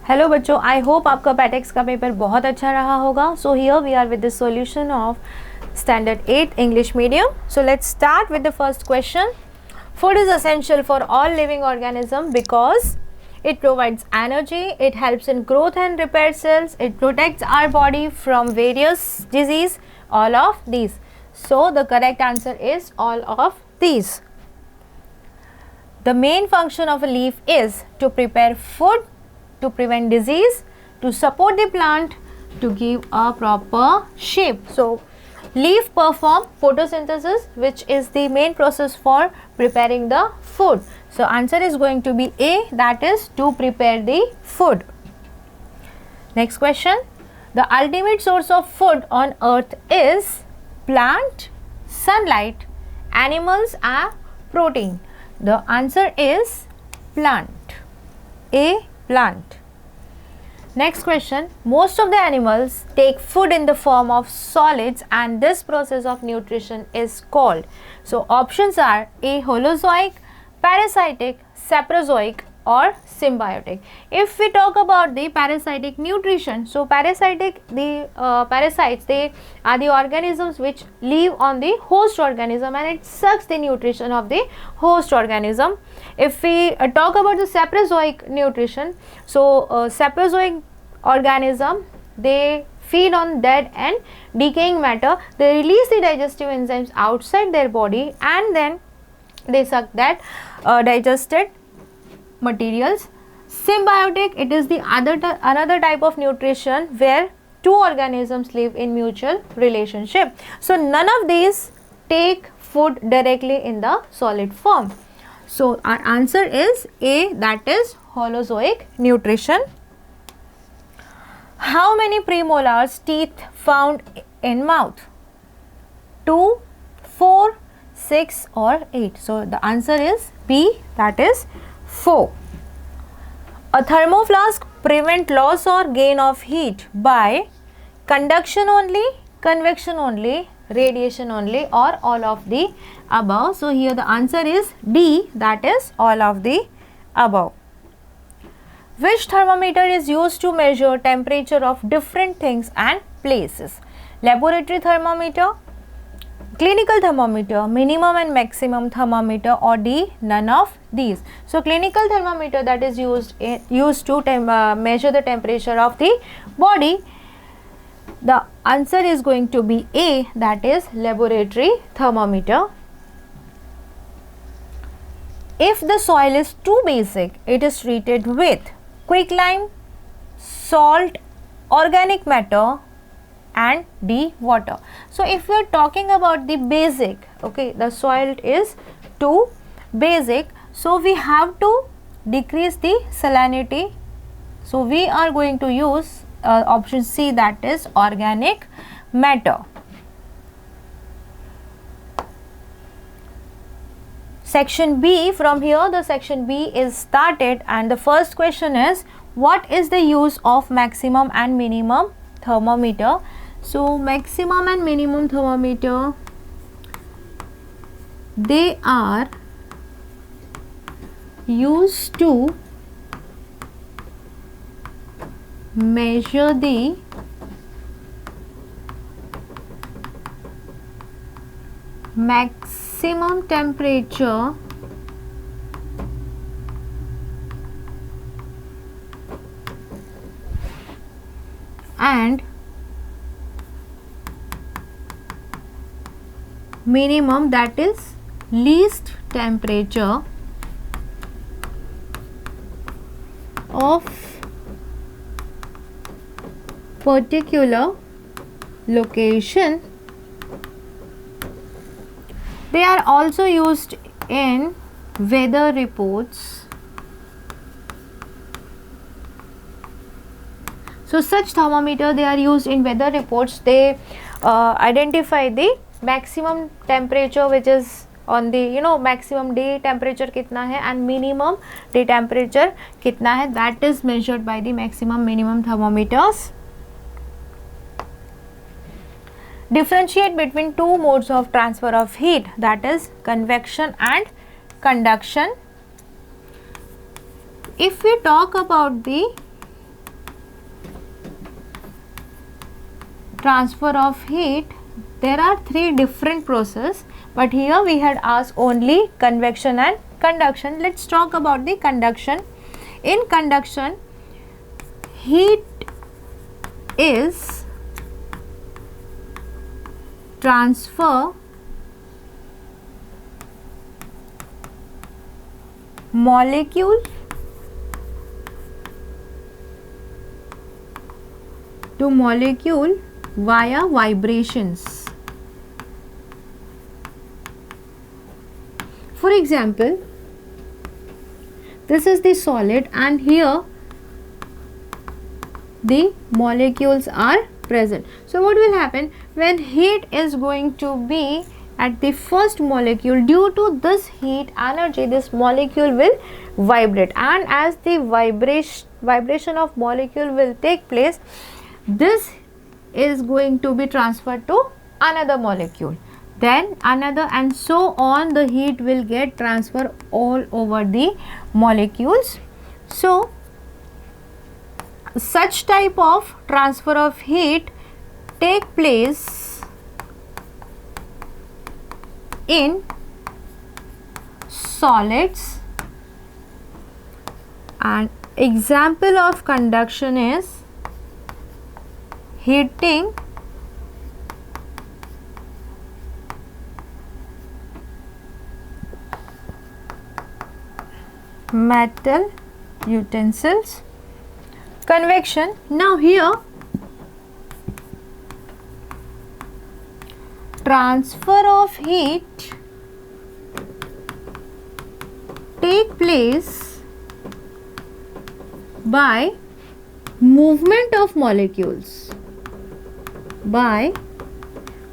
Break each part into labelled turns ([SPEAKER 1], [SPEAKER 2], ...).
[SPEAKER 1] Hello बच्चों, I hope आपका पैटेक्स का पेपर बहुत अच्छा रहा होगा. So here we are with the solution of standard 8 English medium. So let's start with the first question. Food is essential for all living organisms because it provides energy, it helps in growth and repair cells, it protects our body from various disease, all of these. So the correct answer is all of these. The main function of a leaf is to prepare food, to prevent disease, to support the plant, to give a proper shape. So leaf perform photosynthesis, which is the main process for preparing the food. So answer is going to be A, that is to prepare the food. Next question. The ultimate source of food on earth is plant, sunlight, animals and protein. The answer is plant. A, plant. Next question. Most of the animals take food in the form of solids and this process of nutrition is called. So options are A, holozoic, parasitic, saprozoic or symbiotic. If we talk about the parasitic nutrition, so parasites, they are the organisms which live on the host organism and it sucks the nutrition of the host organism. If we talk about the saprozoic nutrition, so saprozoic organism, they feed on dead and decaying matter. They release the digestive enzymes outside their body and then they suck that digested materials. Symbiotic, it is the another type of nutrition where two organisms live in mutual relationship. So none of these take food directly in the solid form. So our answer is A, that is holozoic nutrition. How many premolars teeth found in mouth? 2, 4, 6 or 8. So the answer is B, that is 4. A thermoflask prevent loss or gain of heat by conduction only, convection only, radiation only or all of the above. So here the answer is D, that is all of the above. Which thermometer is used to measure temperature of different things and places? Laboratory thermometer, clinical thermometer, minimum and maximum thermometer or D, none of these. So clinical thermometer, that is used to measure the temperature of the body. The answer is going to be A, that is laboratory thermometer. If the soil is too basic, it is treated with quicklime, salt, organic matter and D, water. So if we are talking about the basic, okay, the soil is too basic, so we have to decrease the salinity. So we are going to use option C, that is organic matter. Section B, from here the section B is started and the first question is, what is the use of maximum and minimum thermometer? So maximum and minimum thermometer, they are used to measure the maximum temperature and minimum, that is least temperature of particular location. They are also used in weather reports. So such thermometer, they are used in weather reports. They identify the maximum temperature which is on the maximum day temperature kitna hai and minimum day temperature kitna hai, that is measured by the maximum minimum thermometers. Differentiate between two modes of transfer of heat, that is convection and conduction. If we talk about the transfer of heat, there are three different processes, but here we had asked only convection and conduction. Let's talk about the conduction. In conduction, heat is transfer molecule to molecule via vibrations. For example, this is the solid and here the molecules are present. So what will happen when heat is going to be at the first molecule? Due to this heat energy, this molecule will vibrate, and as the vibration of molecule will take place, this is going to be transferred to another molecule, then another, and so on. The heat will get transferred all over the molecules. So such type of transfer of heat take place in solids, and example of conduction is heating metal utensils. Convection, now here transfer of heat take place by movement of molecules, by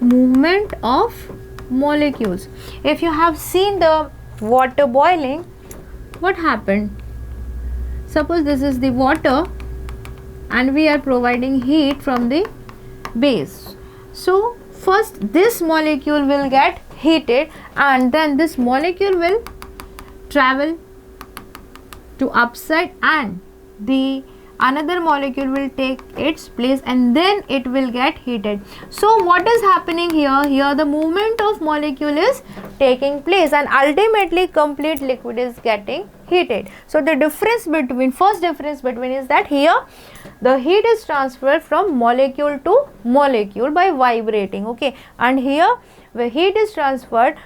[SPEAKER 1] movement of molecules. If you have seen the water boiling, what happened? Suppose this is the water and we are providing heat from the base. So first this molecule will get heated, and then this molecule will travel to upside, and the another molecule will take its place, and then it will get heated. So what is happening here? Here the movement of molecule is taking place, and ultimately complete liquid is getting heated. So the difference between, first difference between is that here the heat is transferred from molecule to molecule by vibrating, okay, and here the heat is transferred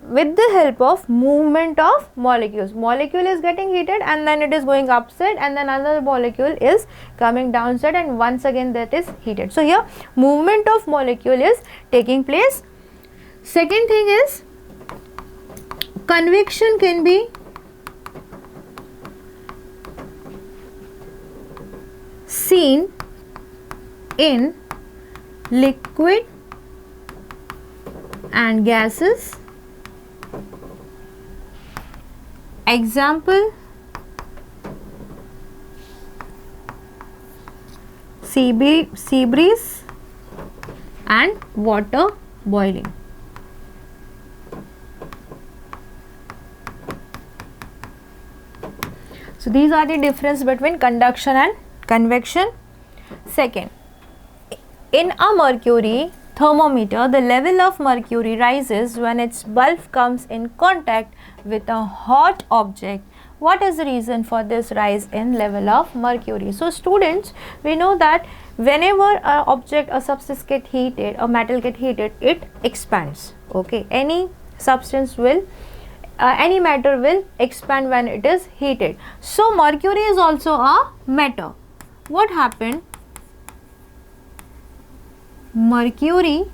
[SPEAKER 1] with the help of movement of molecules. Molecule is getting heated and then it is going upside, and then another molecule is coming downside, and once again that is heated. So here movement of molecule is taking place. Second thing is convection can be seen in liquid and gases. Example, sea breeze and water boiling. So these are the difference between conduction and convection. Second, in a mercury thermometer, the level of mercury rises when its bulb comes in contact with a hot object. What is the reason for this rise in level of mercury? So students, we know that whenever an object, a substance get heated, a metal get heated, it expands, okay. Any substance will any matter will expand when it is heated. So mercury is also a matter. What happened? Mercury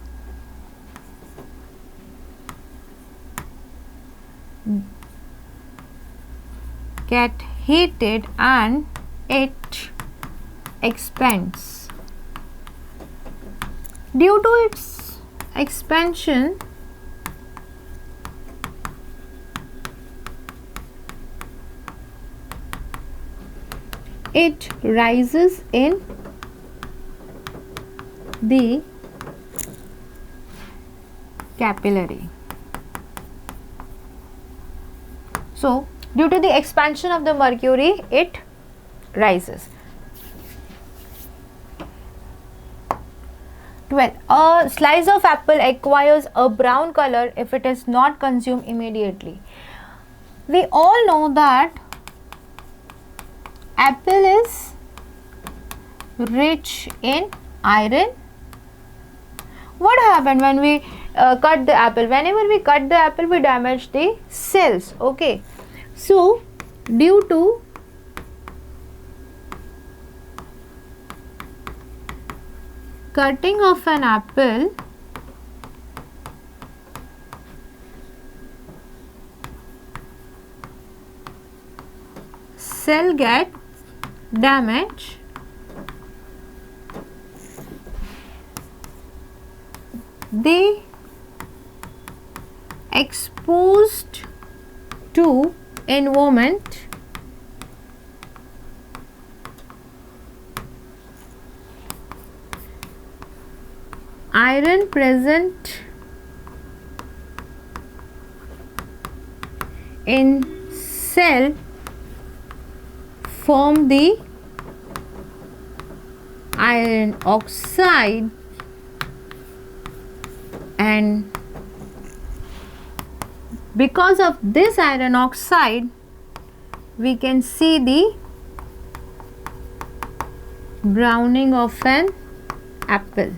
[SPEAKER 1] get heated and it expands. Due to its expansion, it rises in the capillary. So due to the expansion of the mercury, it rises. 12. A slice of apple acquires a brown color if it is not consumed immediately. We all know that apple is rich in iron. What happened when we cut the apple? Whenever we cut the apple, we damage the cells. Okay. So, due to cutting of an apple, cell get damaged. They exposed to environment iron present in cell form the iron oxide, and because of this iron oxide we can see the browning of an apple.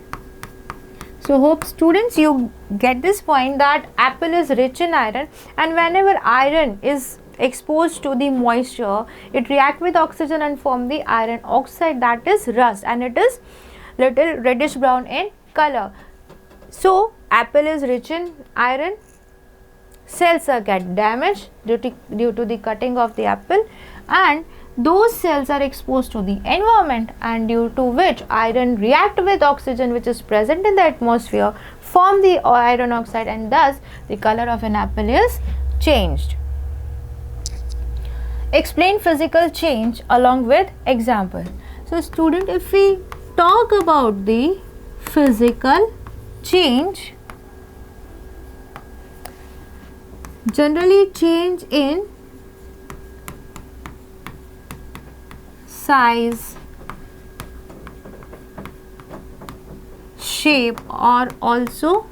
[SPEAKER 1] So hope students you get this point that apple is rich in iron, and whenever iron is exposed to the moisture, it react with oxygen and form the iron oxide, that is rust, and it is little reddish brown in color. So apple is rich in iron, cells are get damaged due to the cutting of the apple, and those cells are exposed to the environment, and due to which iron react with oxygen which is present in the atmosphere, form the iron oxide, and thus the color of an apple is changed. Explain physical change along with example. So student, if we talk about the physical change, generally change in size, shape, or also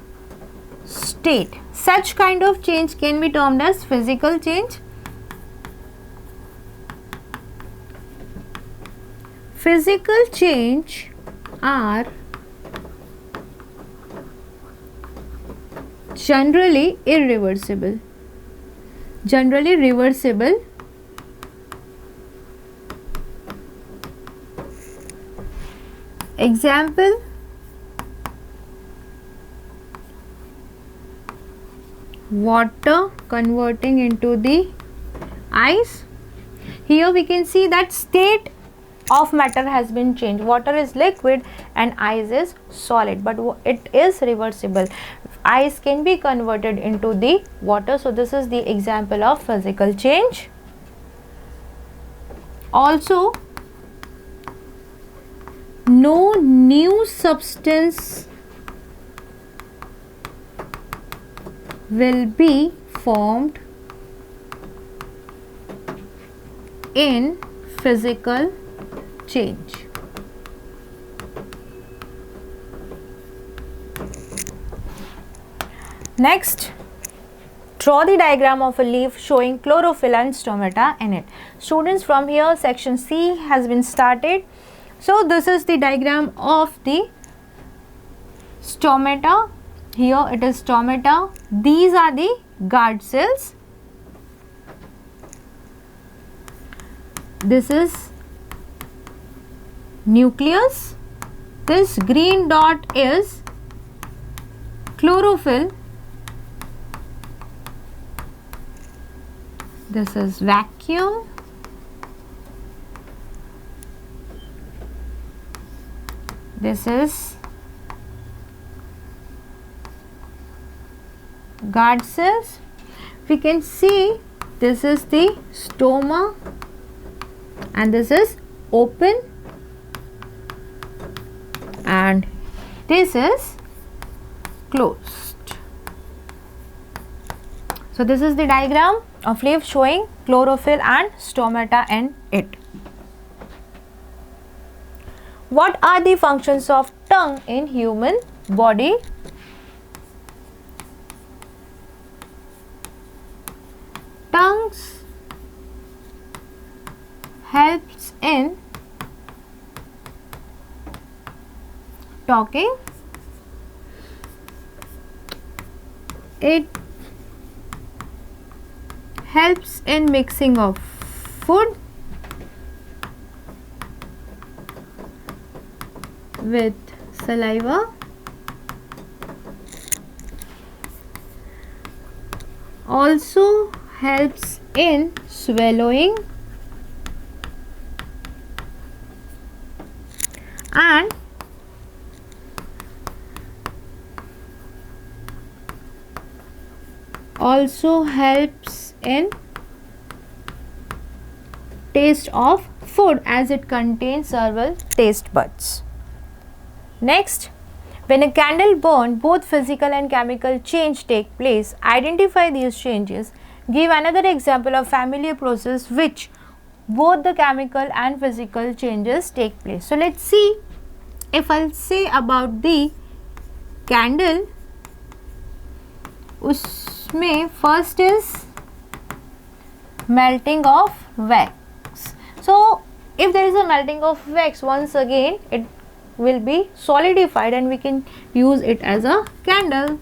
[SPEAKER 1] state. Such kind of change can be termed as physical change. Physical change are generally irreversible. Generally reversible. Example: water converting into the ice. Here we can see that state of matter has been changed. Water is liquid and ice is solid, but it is reversible. Ice can be converted into the water. So this is the example of physical change. Also, no new substance will be formed in physical change. Next, draw the diagram of a leaf showing chlorophyll and stomata in it. Students, from here section C has been started. So this is the diagram of the stomata. Here it is stomata. These are the guard cells. This is nucleus. This green dot is chlorophyll. This is vacuole. This is guard cells. We can see this is the stoma and this is open, and this is closed. So this is the diagram of leaf showing chlorophyll and stomata in it. What are the functions of tongue in human body tongues helps in talking. It helps in mixing of food with saliva. Also helps in swallowing and also helps in taste of food as it contains several taste buds. Next, when a candle burns, both physical and chemical change take place. Identify these changes. Give another example of familiar process which both the chemical and physical changes take place. So let's see. If I'll say about the candle, उसमें first is melting of wax. So if there is a melting of wax, once again it will be solidified and we can use it as a candle.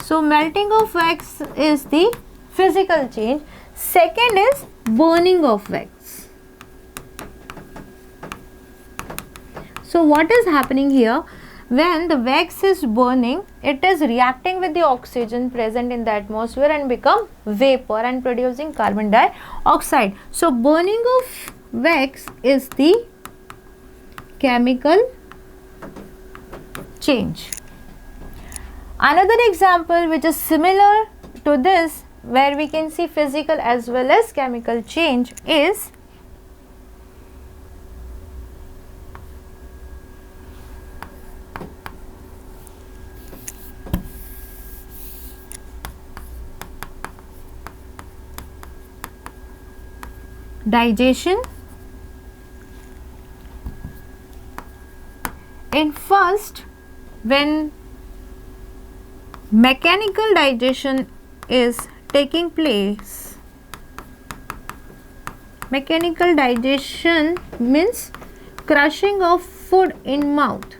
[SPEAKER 1] So melting of wax is the physical change. Second is burning of wax. So what is happening here? When the wax is burning, it is reacting with the oxygen present in the atmosphere and become vapor and producing carbon dioxide. So burning of wax is the chemical change. Another example which is similar to this, where we can see physical as well as chemical change, is digestion. In first, when mechanical digestion is taking place, mechanical digestion means crushing of food in mouth,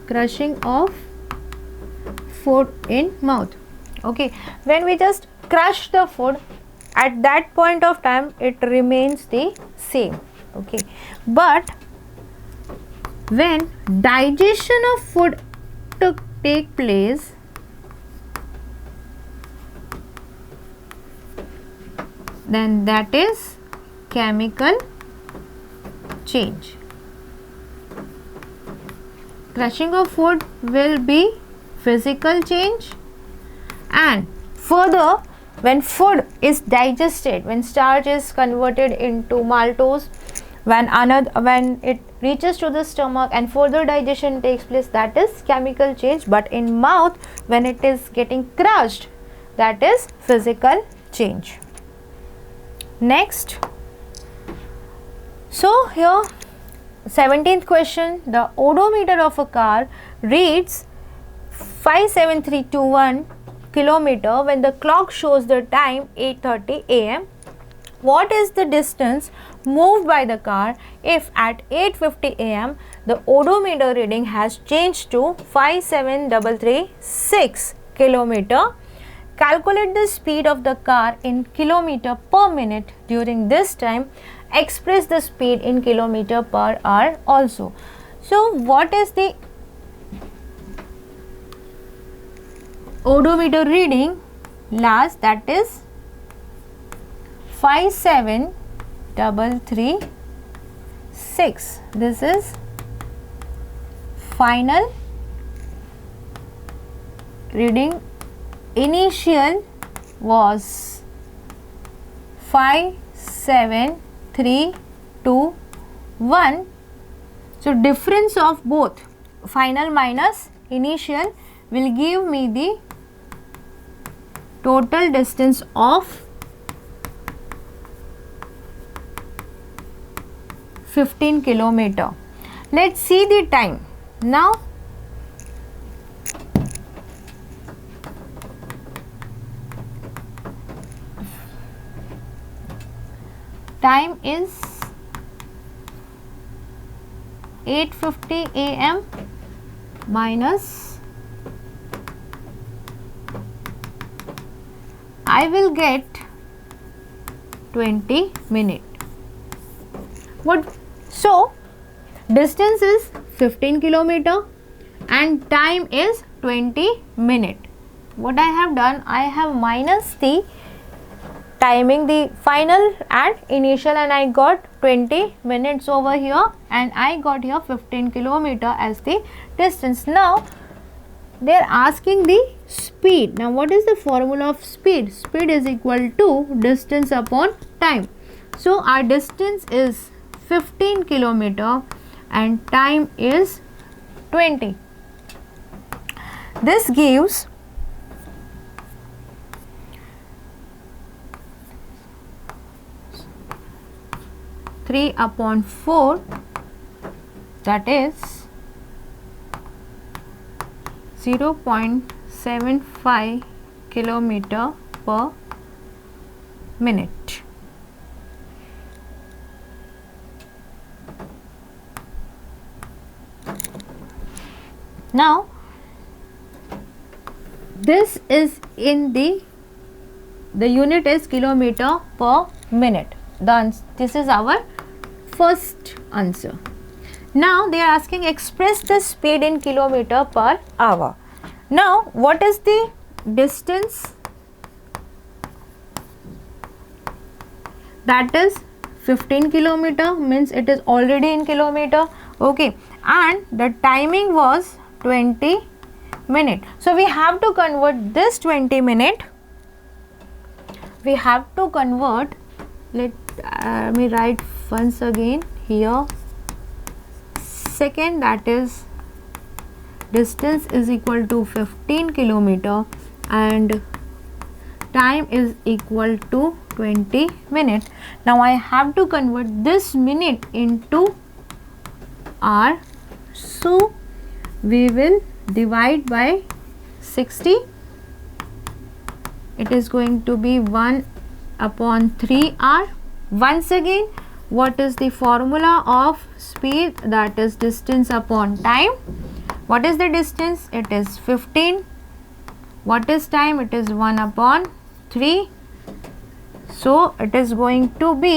[SPEAKER 1] crushing of food in mouth. Okay, when we just crush the food, at that point of time it remains the same. Okay, but when digestion of food take place, then that is chemical change. Crushing of food will be physical change, and further when food is digested, when starch is converted into maltose, when it reaches to the stomach and further digestion takes place, that is chemical change. But in mouth, when it is getting crushed, that is physical change. Next, so here 17th question, the odometer of a car reads 57321 kilometer when the clock shows the time 8:30 am. What is the distance moved by the car if at 8:50 am the odometer reading has changed to 57336 kilometer? Calculate the speed of the car in kilometer per minute during this time. Express the speed in kilometer per hour also. So what is the odometer reading last? That is 57336. This is final reading. Initial was 57321. So difference of both final minus initial will give me the total distance of 15 kilometer. Let's see the time. Now time is 8:50 AM minus I will get 20 minutes. What? So distance is 15 kilometer and time is 20 minutes. What I have done, I have minus the timing, the final and initial, and I got 20 minutes over here, and I got here 15 kilometer as the distance. Now they are asking the speed. Now what is the formula of speed? Speed is equal to distance upon time. So our distance is 15 kilometer and time is 20. This gives 3/4, that is 0.75 kilometer per minute. Now this is in the unit is kilometer per minute. This is our first answer. Now they are asking express the speed in kilometer per hour. Now what is the distance? That is 15 kilometer, means it is already in kilometer. Okay, and the timing was 20 minute. So we have to convert this 20 minute. We have to convert. Let me write once again here. Second, that is distance is equal to 15 kilometer and time is equal to 20 minutes. Now I have to convert this minute into hour. So we will divide by 60. It is going to be 1/3 hour. Once again, what is the formula of speed? That is distance upon time. What is the distance? It is 15. What is time? It is 1/3. So it is going to be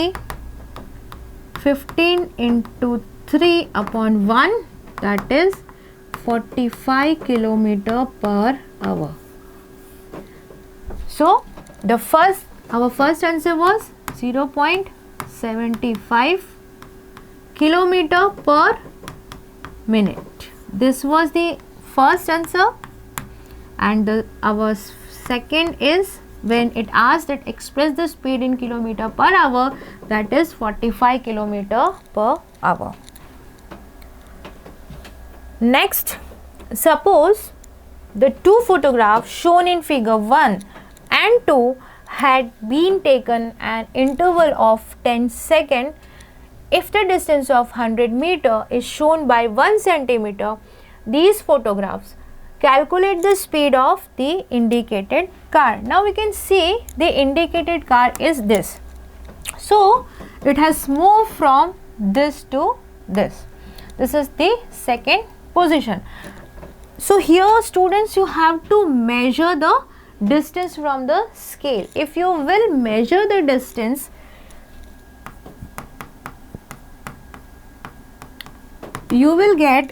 [SPEAKER 1] 15 into 3/1, that is 45 kilometer per hour. So our first answer was 0.75 kilometer per minute. This was the first answer, and our second is when it asked that express the speed in kilometer per hour, that is 45 kilometer per hour. Next, suppose the two photographs shown in figure 1 and 2 had been taken an interval of 10 seconds. If the distance of 100 meter is shown by 1 centimeter, these photographs calculate the speed of the indicated car. Now we can see the indicated car is this. So it has moved from this to this. This is the second position. So here students, you have to measure the distance from the scale. If you will measure the distance, you will get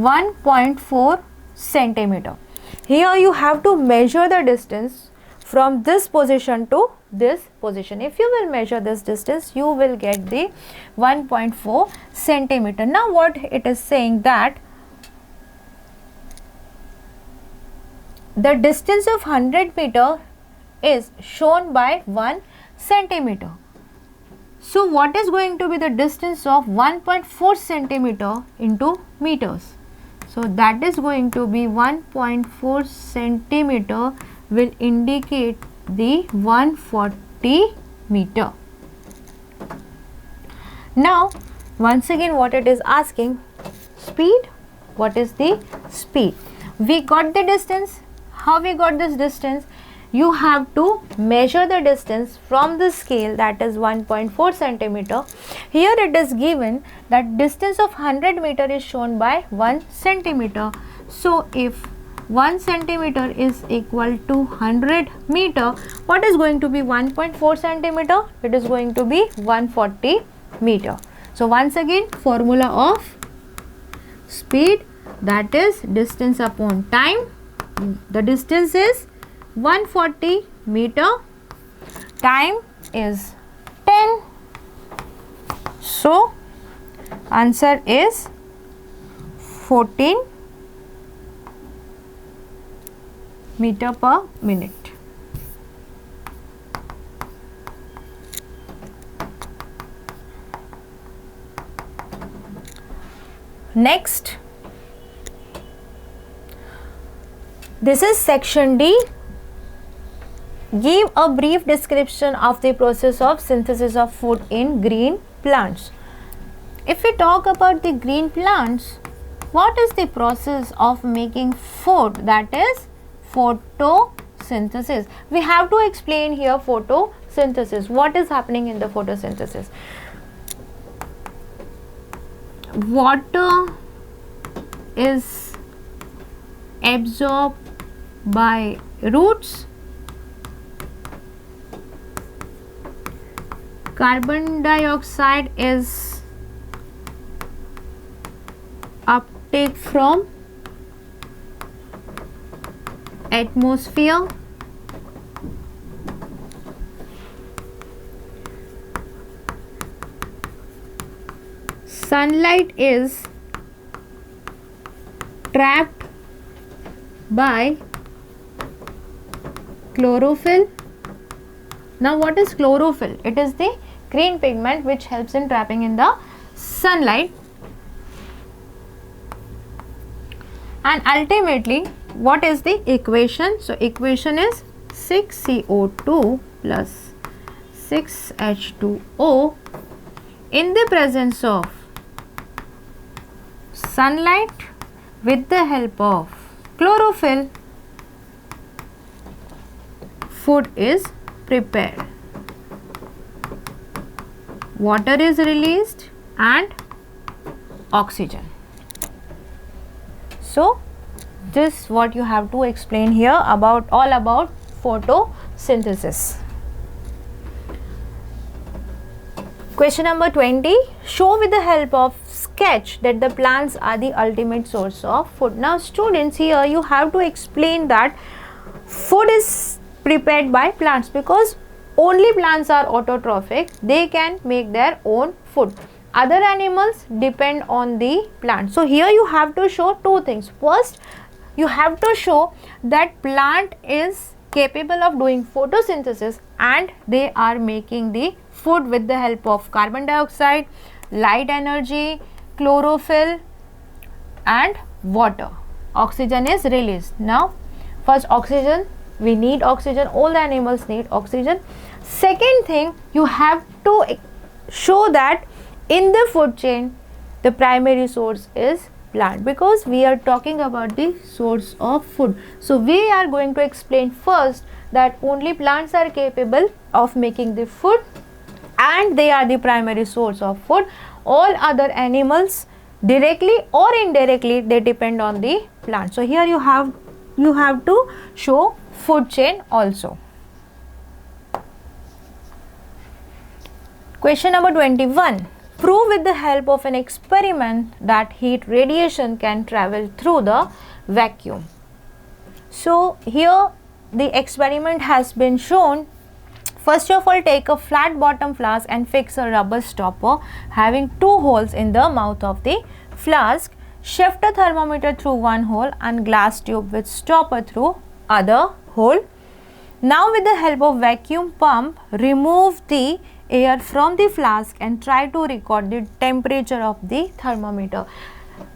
[SPEAKER 1] 1.4 centimeter. Here you have to measure the distance from this position to this position. If you will measure this distance, you will get the 1.4 centimeter. Now what it is saying, that the distance of 100 meter is shown by 1 centimeter. So what is going to be the distance of 1.4 centimeter into meters? So that is going to be 1.4 centimeter will indicate the 140 meter. Now once again, what it is asking, speed. What is the speed? We got the distance. How we got this distance? you have to measure the distance from the scale, that is 1.4 centimeter. Here it is given that distance of 100 meter is shown by 1 centimeter. So if 1 centimeter is equal to 100 meter, what is going to be 1.4 centimeter? It is going to be 140 meter. So once again, formula of speed, that is distance upon time. The distance is 140 meter, time is 10. So answer is 14 meter per minute. Next, this is section D. Give a brief description of the process of synthesis of food in green plants. If we talk about the green plants, what is the process of making food? That is photosynthesis. We have to explain here photosynthesis. What is happening in the photosynthesis? Water is absorbed by roots, carbon dioxide is uptake from atmosphere, sunlight is trapped by chlorophyll. Now what is chlorophyll? It is the green pigment which helps in trapping in the sunlight, and ultimately what is the equation? So equation is 6CO2 plus 6H2O in the presence of sunlight with the help of chlorophyll, food is prepared. Water is released and oxygen. So this what you have to explain here about all about photosynthesis. Question number 20. Show with the help of sketch that the plants are the ultimate source of food. Now students, here you have to explain that food is prepared by plants because only plants are autotrophic. They can make their own food. Other animals depend on the plant. So here you have to show two things. First, you have to show that plant is capable of doing photosynthesis and they are making the food with the help of carbon dioxide, light energy, chlorophyll and water. Oxygen is released. Now first, oxygen, we need oxygen, all the animals need oxygen. Second thing, you have to show that in the food chain the primary source is plant, because we are talking about the source of food. So we are going to explain first that only plants are capable of making the food and they are the primary source of food. All other animals directly or indirectly they depend on the plant. So here you have to show food chain also. Question number 21. Prove with the help of an experiment that heat radiation can travel through the vacuum. So here the experiment has been shown. First of all, take a flat bottom flask and fix a rubber stopper having two holes in the mouth of the flask. Shift a thermometer through one hole and glass tube with stopper through other hole. Now with the help of vacuum pump, remove the air from the flask and try to record the temperature of the thermometer.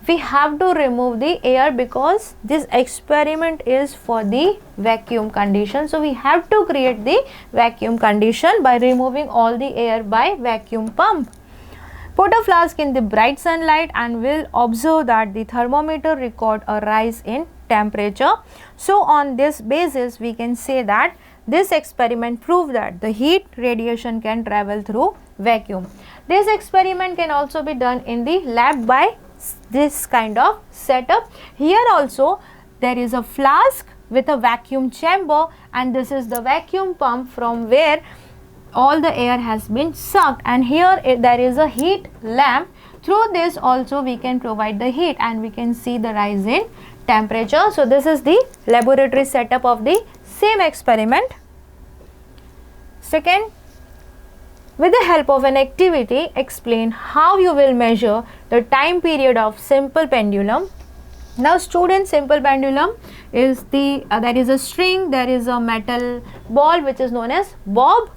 [SPEAKER 1] We have to remove the air because this experiment is for the vacuum condition. So we have to create the vacuum condition by removing all the air by vacuum pump. Put a flask in the bright sunlight and will observe that the thermometer record a rise in temperature. So on this basis we can say that this experiment proved that the heat radiation can travel through vacuum. This experiment can also be done in the lab by this kind of setup. Here also there is a flask with a vacuum chamber, and this is the vacuum pump from where all the air has been sucked, and here there is a heat lamp. Through this also we can provide the heat and we can see the rise in temperature. So this is the laboratory setup of the same experiment. Second, with the help of an activity, explain how you will measure the time period of simple pendulum. Now students, simple pendulum is there is a string, there is a metal ball which is known as bob,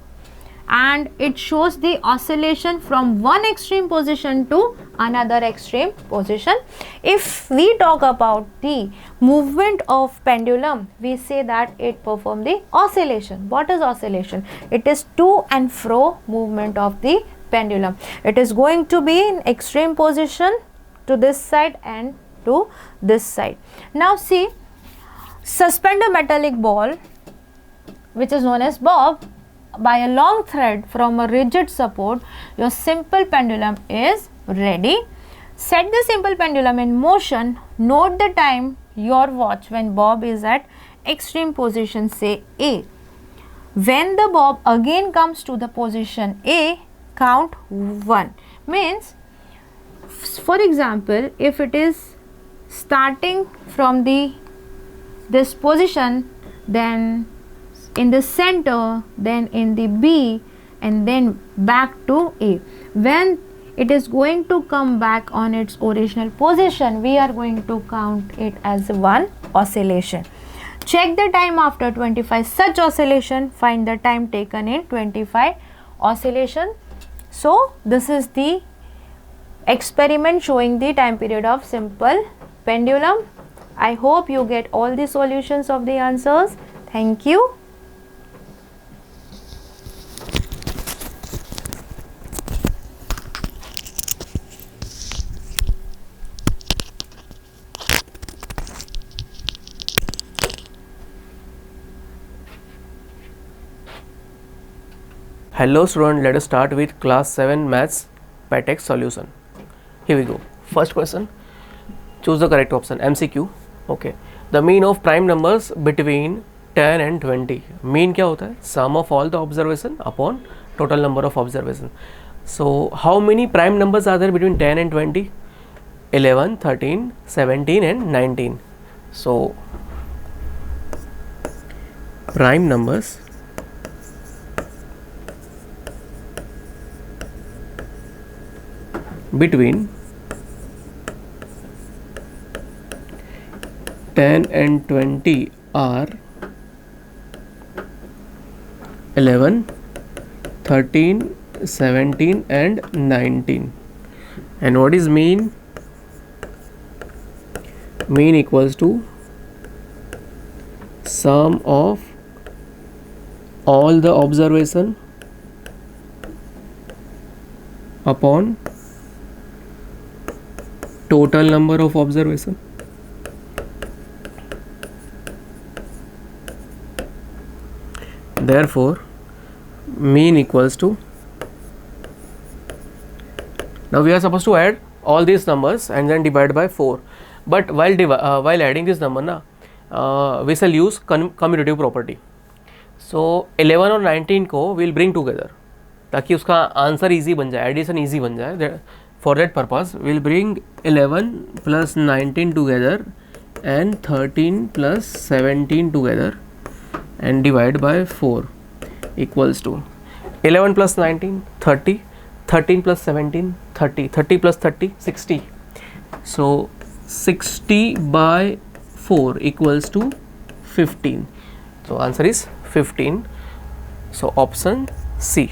[SPEAKER 1] and it shows the oscillation from one extreme position to another extreme position. If we talk about the movement of pendulum, we say that it performs the oscillation. What is oscillation? It is to and fro movement of the pendulum. It is going to be in extreme position to this side and to this side. Now see, suspend a metallic ball which is known as bob by a long thread from a rigid support. Your simple pendulum is ready. Set the simple pendulum in motion. Note the time your watch when bob is at extreme position, say A. When the bob again comes to the position A, count 1. Means, for example, if it is starting from this position, then in the center, then in the B, and then back to A. When it is going to come back on its original position, we are going to count it as one oscillation. Check the time after 25 such oscillation, find the time taken in 25 oscillation. So this is the experiment showing the time period of simple pendulum. I hope you get all the solutions of the answers. Thank you.
[SPEAKER 2] Hello student, let us start with class 7 maths PATEX solution. Here we go. First question, choose the correct option. MCQ. Okay, the mean of prime numbers between 10 and 20. Mean क्या होता है? Sum of all the observation upon total number of observation. So how many prime numbers are there between 10 and 20? 11, 13, 17 and 19. So prime numbers between 10 and 20 are 11, 13, 17 and 19. And what is mean? Mean equals to sum of all the observation upon total number of observation. Therefore, mean equals to, now we are supposed to add all these numbers and then divide by 4. But while adding this number we shall use commutative property. So 11 और 19 को we'll bring together ताकि उसका answer easy बन जाए, addition easy बन जाए. For that purpose, we'll bring 11 plus 19 together and 13 plus 17 together and divide by 4 equals to 11 plus 19, 30, 13 plus 17, 30, 30 plus 30, 60. So 60 by 4 equals to 15. So answer is 15. So option C.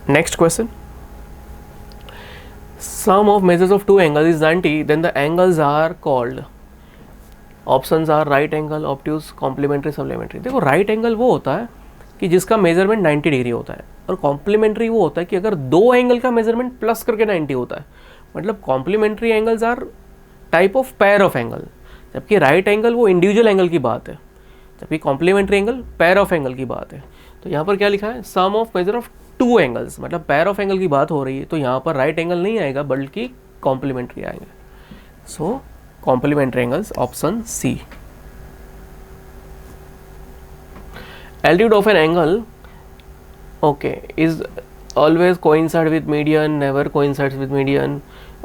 [SPEAKER 2] Next question. Sum of measures of two angles is 90, then the angles are called. Options are right angle, obtuse, complementary, supplementary. देखो right angle वो होता है कि जिसका measurement 90 degree होता है, और complementary वो होता है कि अगर दो एंगल का मेजरमेंट प्लस करके 90 होता है. मतलब complementary angles are type of pair of angle, जबकि राइट एंगल वो इंडिविजुअल एंगल की बात है, जबकि complementary angle pair of angle की बात है। तो यहाँ पर क्या लिखा है, sum of measure of two angles, मतलब पेयर ऑफ एंगल की बात हो रही है, तो यहाँ पर राइट एंगल नहीं आएगा बल्कि कॉम्प्लीमेंट्री आएंगे। So complementary angles, option C. Altitude of an angle, okay, is always coincide with median, never coincides with median,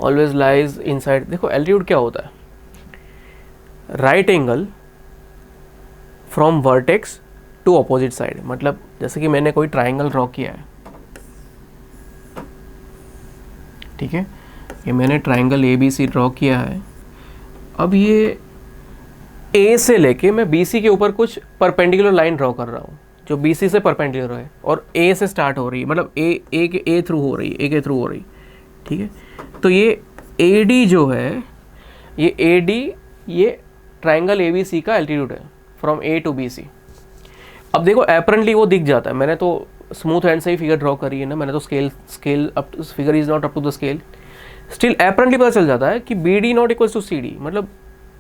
[SPEAKER 2] always lies inside। देखो altitude क्या होता है, right angle from vertex to opposite side. मतलब जैसे कि मैंने कोई ट्राइंगल ड्रॉ किया है, ठीक है, ये मैंने ट्राइंगल ABC ड्रॉ किया है। अब ये A से लेके मैं BC के ऊपर कुछ परपेंडिकुलर लाइन ड्रॉ कर रहा हूँ जो BC से परपेंडिकुलर है और A से स्टार्ट हो रही है, मतलब A थ्रू हो रही है, A के थ्रू हो रही, ठीक है। तो ये AD जो है, ये AD ये ट्राइंगल ABC का एल्टीट्यूड है फ्रॉम A टू BC। अब देखो अपरेंटली वो दिख जाता है, मैंने तो स्मूथ हैंड से ही फिगर ड्रॉ करी है ना, मैंने तो scale up figure is not up to the scale, still apparently पता चल जाता है कि BD not equals to CD। मतलब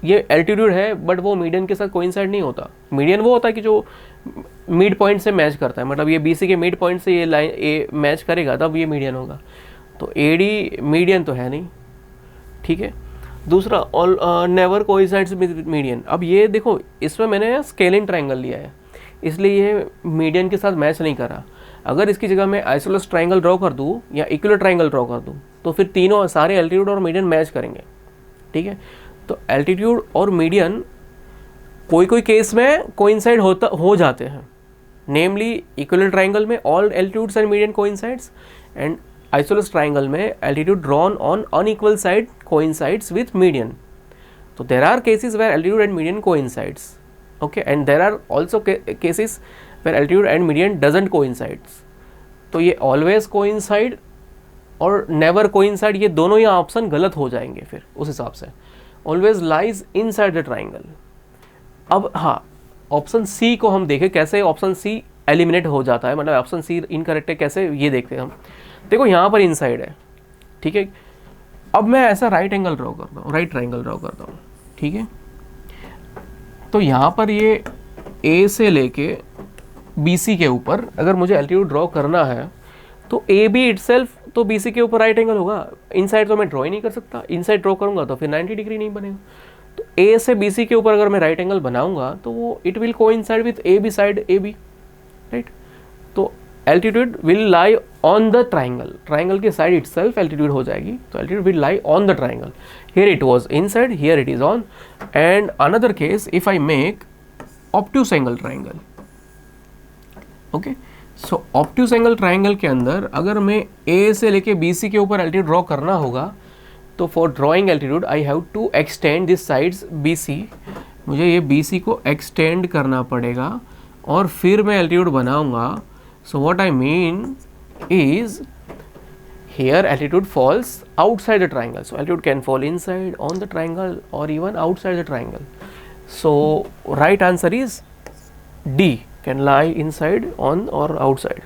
[SPEAKER 2] ये एल्टीट्यूड है बट वो मीडियन के साथ कोइंसाइड नहीं होता। मीडियन वो होता है कि जो मिड पॉइंट से मैच करता है, मतलब ये BC के मिड पॉइंट से ये लाइन ए मैच करेगा तब ये मीडियन होगा। तो AD मीडियन तो है नहीं, ठीक है। दूसरा all never coincides with median. अब ये देखो इसमें मैंने स्केलिंग ट्राइंगल लिया है, इसलिए ये मीडियन के साथ मैच नहीं करा। अगर इसकी जगह मैं आइसोलेस ट्राइंगल ड्रॉ कर दूँ या इक्विलर ट्राइंगल ड्रॉ कर दूँ तो फिर तीनों सारे एल्टीट्यूड और मीडियन मैच करेंगे, ठीक है। तो एल्टीट्यूड और मीडियन कोई कोई केस में कोइंसाइड हो जाते हैं, नेमली इक्विलर ट्राइंगल में all altitudes and median coincides, and isosceles triangle में altitude drawn on unequal side coincides with median. तो there are cases where altitude and median coincides, okay, and there are also cases where altitude and median doesn't coincides. तो ये always coincide और never coincide, ये दोनों यहाँ option गलत हो जाएंगे फिर उस हिसाब से। Always lies inside the triangle. अब हाँ, ऑप्शन सी को हम देखें कैसे ऑप्शन सी एलिमिनेट हो जाता है, मतलब ऑप्शन सी इनकरेक्ट है कैसे, ये देखते हैं हम। देखो यहाँ पर इनसाइड है, ठीक है। अब मैं ऐसा राइट एंगल ड्रॉ करता हूँ, राइट ट्राइंगल ड्रॉ करता हूँ, ठीक है। तो यहाँ पर ये A से लेके BC के ऊपर अगर मुझे एल्टीट्यूड ड्रॉ करना है तो AB इटसेल्फ तो BC के ऊपर राइट एंगल होगा। इनसाइड तो मैं ड्रॉ ही नहीं कर सकता, इनसाइड ड्रॉ करूंगा तो फिर 90 डिग्री नहीं बनेगा। तो A से BC के ऊपर अगर मैं राइट एंगल बनाऊंगा तो वो it will coincide with AB side AB, right. तो altitude will lie on the triangle, triangle की साइड इटसेल्फ एल्टीट्यूड हो जाएगी, तो altitude will lie on the triangle. Here it was inside, here it is on. And another case if I make obtuse angle triangle, okay. So obtuse angle triangle के अंदर अगर मैं A से लेके BC के ऊपर एल्टीट्यूड ड्रॉ करना होगा तो for drawing altitude I have to extend this sides BC। मुझे ये BC को एक्सटेंड करना पड़ेगा और फिर मैं एल्टीट्यूड बनाऊंगा। So what I mean is here altitude falls outside the triangle, so altitude can fall inside on the triangle और even outside the triangle. So right answer is D, can lie inside, on or outside.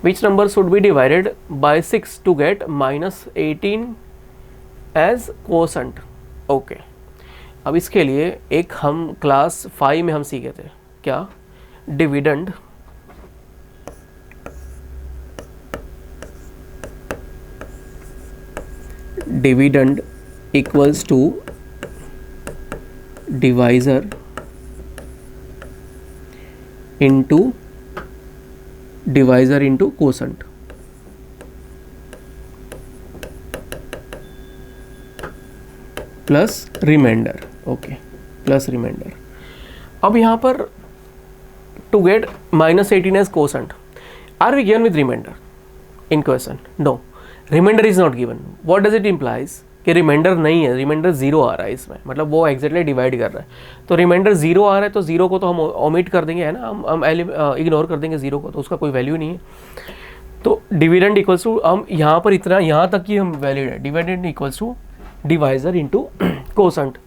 [SPEAKER 2] Which number should be divided by 6 to get -18 as quotient? Okay. अब इसके लिए एक हम class 5 में हम सीखे थे, क्या? Dividend dividend equals to divisor into divisor into quotient। Plus remainder, okay, plus remainder. अब यहाँ पर to get -18 as quotient, are we given with remainder in question? No, remainder is not given. What does it implies कि remainder नहीं है, reminder 0 आ रहा है इसमें, मतलब वो एग्जैक्टली डिवाइड कर रहा है। तो रिमाइंडर 0 आ रहा है तो 0 को तो हम ओमिट कर देंगे, है ना, हम इग्नोर कर देंगे 0 को, तो उसका कोई वैल्यू नहीं है। तो डिविडेंड इक्वल्स टू, हम यहाँ पर इतना यहाँ तक ही हम वैलिड है, dividend equals to divisor into quotient,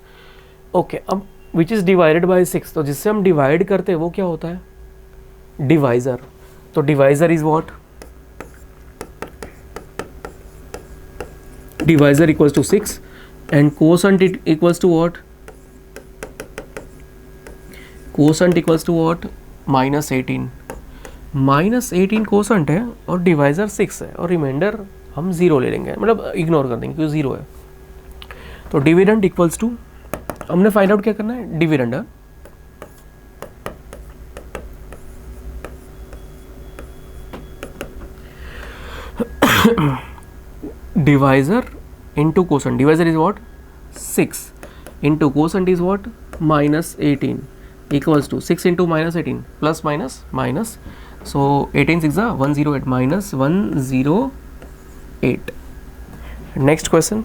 [SPEAKER 2] okay. अब विच इज़ डिवाइडेड बाय 6, तो जिससे हम डिवाइड करते हैं वो क्या होता है? डिवाइजर। तो divisor is what? Divisor equals to 6, and quotient it equals to what? Quotient equals to what? Minus 18 quotient है और डिवाइजर 6 है और रिमाइंडर हम 0 ले लेंगे, मतलब इग्नोर कर देंगे क्योंकि 0 है. तो डिविडेंड इक्वल्स टू, हमने फाइंड आउट क्या करना है, dividend. Divisor into quotient, divisor is what, 6 into quotient is what, minus 18 equals to 6 into minus 18 plus minus minus, so 18 6 are 108 minus 108. Next question,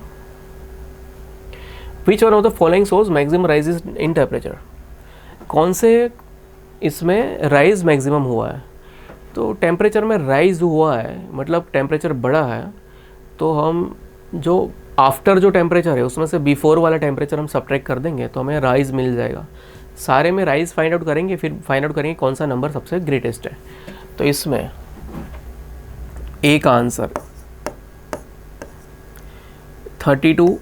[SPEAKER 2] which one of the following shows maximum rise in temperature? कौन से इसमें rise maximum हुआ है? तो temperature में rise हुआ है मतलब टेम्परेचर बढ़ा है, तो हम जो आफ्टर जो टेम्परेचर है उसमें से बिफोर वाला टेम्परेचर हम सब्ट्रैक्ट कर देंगे तो हमें राइज मिल जाएगा. सारे में राइज फाइंड आउट करेंगे, फिर फाइंड आउट करेंगे कौन सा नंबर सबसे ग्रेटेस्ट है. तो इसमें ए का answer 32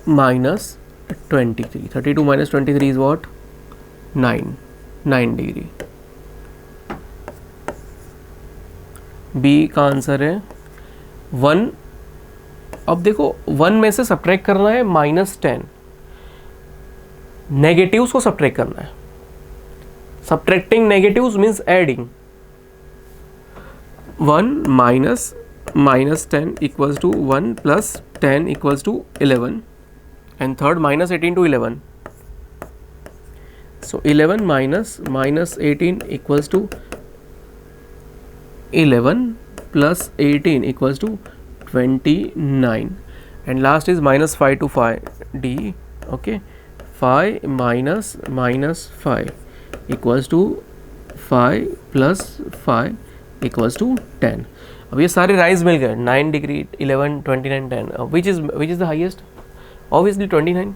[SPEAKER 2] minus 23. 32 minus 23 is what, 9 degree. B का आंसर है 1. अब देखो 1 में से सब्ट्रैक्ट करना है -10, नेगेटिव्स को सब्ट्रैक्ट करना है. Subtracting negatives means adding. 1 minus -10 equals to 1 plus 10 equals to 11 and third -18 to 11. So 11 minus -18 equals to 11 plus 18 equals to 29 and last is -5 to 5 d. Okay, 5 minus -5 equals to 5 plus 5 equals to 10. अब ये सारे rise मिल गए, 9 degree, 11, 29, 10. Which is the highest? Obviously 29.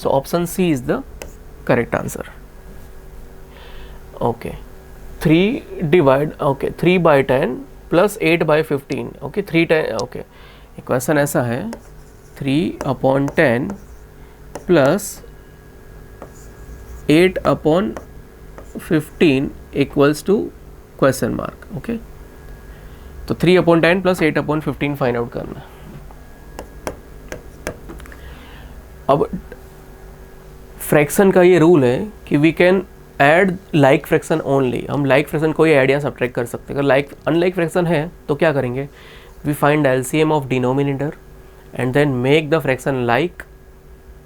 [SPEAKER 2] So option C is the correct answer. Okay, 3 by 10 प्लस 8 by 15. Okay 3 10. Okay question ऐसा है 3/10 plus 8/15 equals to question mark. Okay, तो 3/10 plus 8/15 find out करना. अब फ्रैक्शन का ये रूल है कि we can add like fraction only. हम लाइक फ्रैक्शन कोई ऐड या सब्ट्रैक्ट कर सकते हैं. अगर लाइक अनलाइक फ्रैक्शन है तो क्या करेंगे, we find LCM of denominator and then make the fraction like.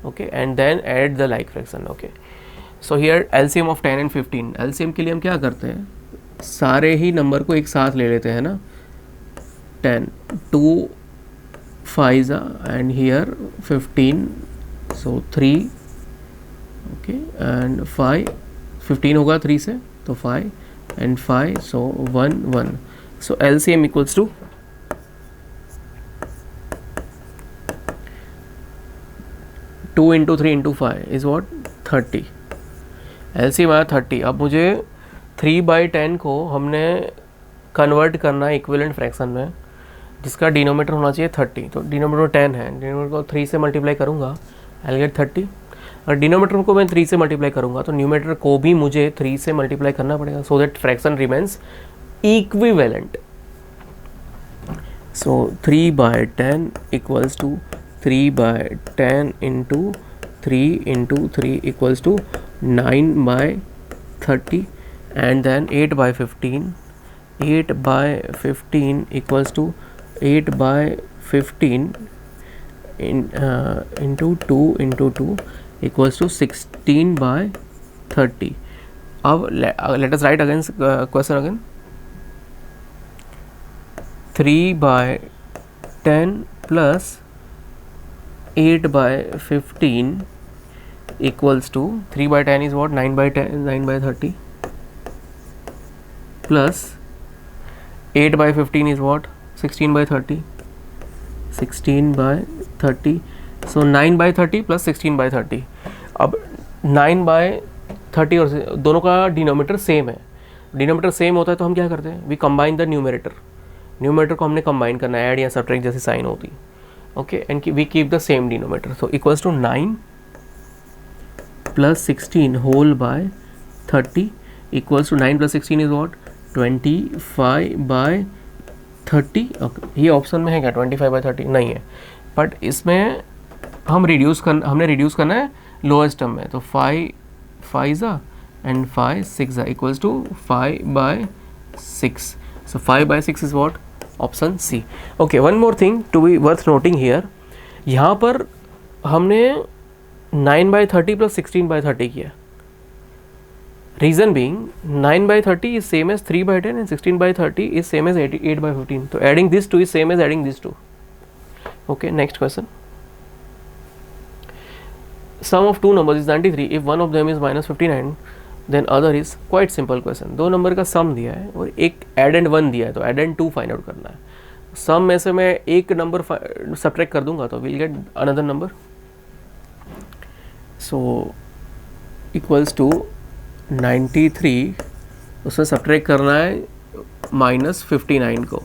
[SPEAKER 2] Okay, and then add the like fraction. Okay, so here LCM of 10 and 15. LCM के लिए हम क्या करते हैं, सारे ही नंबर को एक साथ ले लेते हैं ना. 10 2 5 and here 15, so 3. Okay, and 5 15 होगा 3 से तो 5 and 5, so 1 1. So LCM equals to 2 into 3 into 5 is what, 30. LCM आया 30. अब मुझे 3/10 को हमने कन्वर्ट करना है इक्विवेलेंट फ्रैक्शन में, जिसका डिनोमीटर होना चाहिए 30. तो डिनोमीटर 10 है, डिनोमीटर को 3 से मल्टीप्लाई करूँगा, आई विल गेट 30. और डिनोमीटर को मैं 3 से मल्टीप्लाई करूँगा तो न्यूमेटर को भी मुझे 3 से मल्टीप्लाई करना पड़ेगा, so that fraction remains equivalent. So 3/10 equals to 3/10 into 3 equals to 9/30 and then 8/15 equals to 8/15 into 2 into 2 equals to 16/30. अब let us write again question again. 3/10 plus 8/15 equals to 3/10 is what, 9/30 plus 8/15 is what, 16/30. 16/30. So 9/30 plus 16/30. अब 9/30 और दोनों का denominator same है. Denominator same होता है तो हम क्या करते हैं, we combine the numerator. Numerator को हमने कंबाइन करना है, ऐड या सब्ट्रैक्ट जैसी साइन होती. okay, and we keep the same denominator. So equals to 9 plus 16 whole by 30 equals to 9 plus 16 is what 25 by 30. okay, ये ऑप्शन में है क्या 25 by 30? नहीं है, बट इसमें हमने रिड्यूस करना है लोएस्ट टर्म में. तो 5 5 and 5 6 equals to 5 by 6. So 5 by 6 is what? Option C. Okay, one more thing to be worth noting here. यहाँ पर हमने 9 by 30 plus 16 by 30 किया. Reason being 9 by 30 is same as 3 by 10 and 16 by 30 is same as 8 by 15. So adding this two is same as adding these two. Okay, next question. Sum of two numbers is 93. If one of them is minus 59, then other is quite simple question. दो number का सम दिया है और एक add and 1 दिया है, तो add and 2 find out करना है. सम में से मैं एक नंबर सब्ट्रैक्ट कर दूंगा तो will get another number. So equals to 93, उससे सब्ट्रैक्ट करना है माइनस 59 को.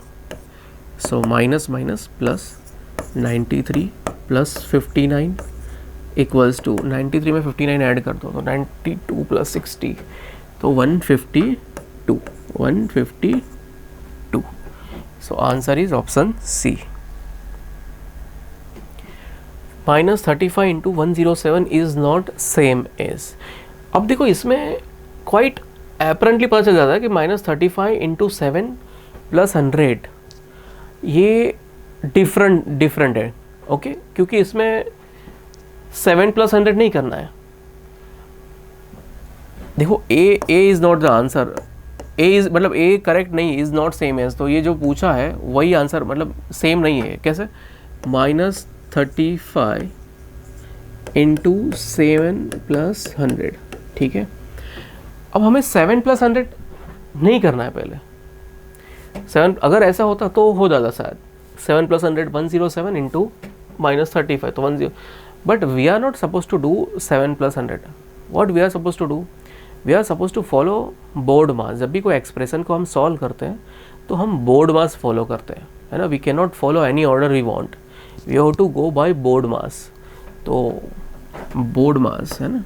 [SPEAKER 2] So minus minus plus 93 plus 59 equals to 93 में 59 ऐड कर दो तो 92 प्लस 60 तो 152. So answer is option C. Minus 35 into 107 is not same as. अब देखो इसमें क्वाइट एपरेंटली पता चल जाता है कि माइनस 35 इंटू 7 प्लस 100 ये डिफरेंट है. ओके, क्योंकि इसमें 7 प्लस 100 नहीं करना है. देखो A is not the answer. A is मतलब ए करेक्ट नहीं, इज नॉट सेम एज. तो ये जो पूछा है वही आंसर मतलब सेम नहीं है. कैसे? Minus 35 into 7 plus 100. ठीक है, अब हमें 7 प्लस 100 नहीं करना है. पहले 7 अगर ऐसा होता तो हो जाता शायद. 7 प्लस 100 107 इंटू माइनस 35 तो 10. But we are not supposed to do 7 plus 100. What we are supposed to do? We are supposed to follow board mass. जब भी कोई एक्सप्रेशन को हम सॉल्व करते हैं तो हम बोर्ड मास फॉलो करते हैं, है ना. We can not follow any order we want. We have to go by BODMAS. तो बोर्ड मास है ना,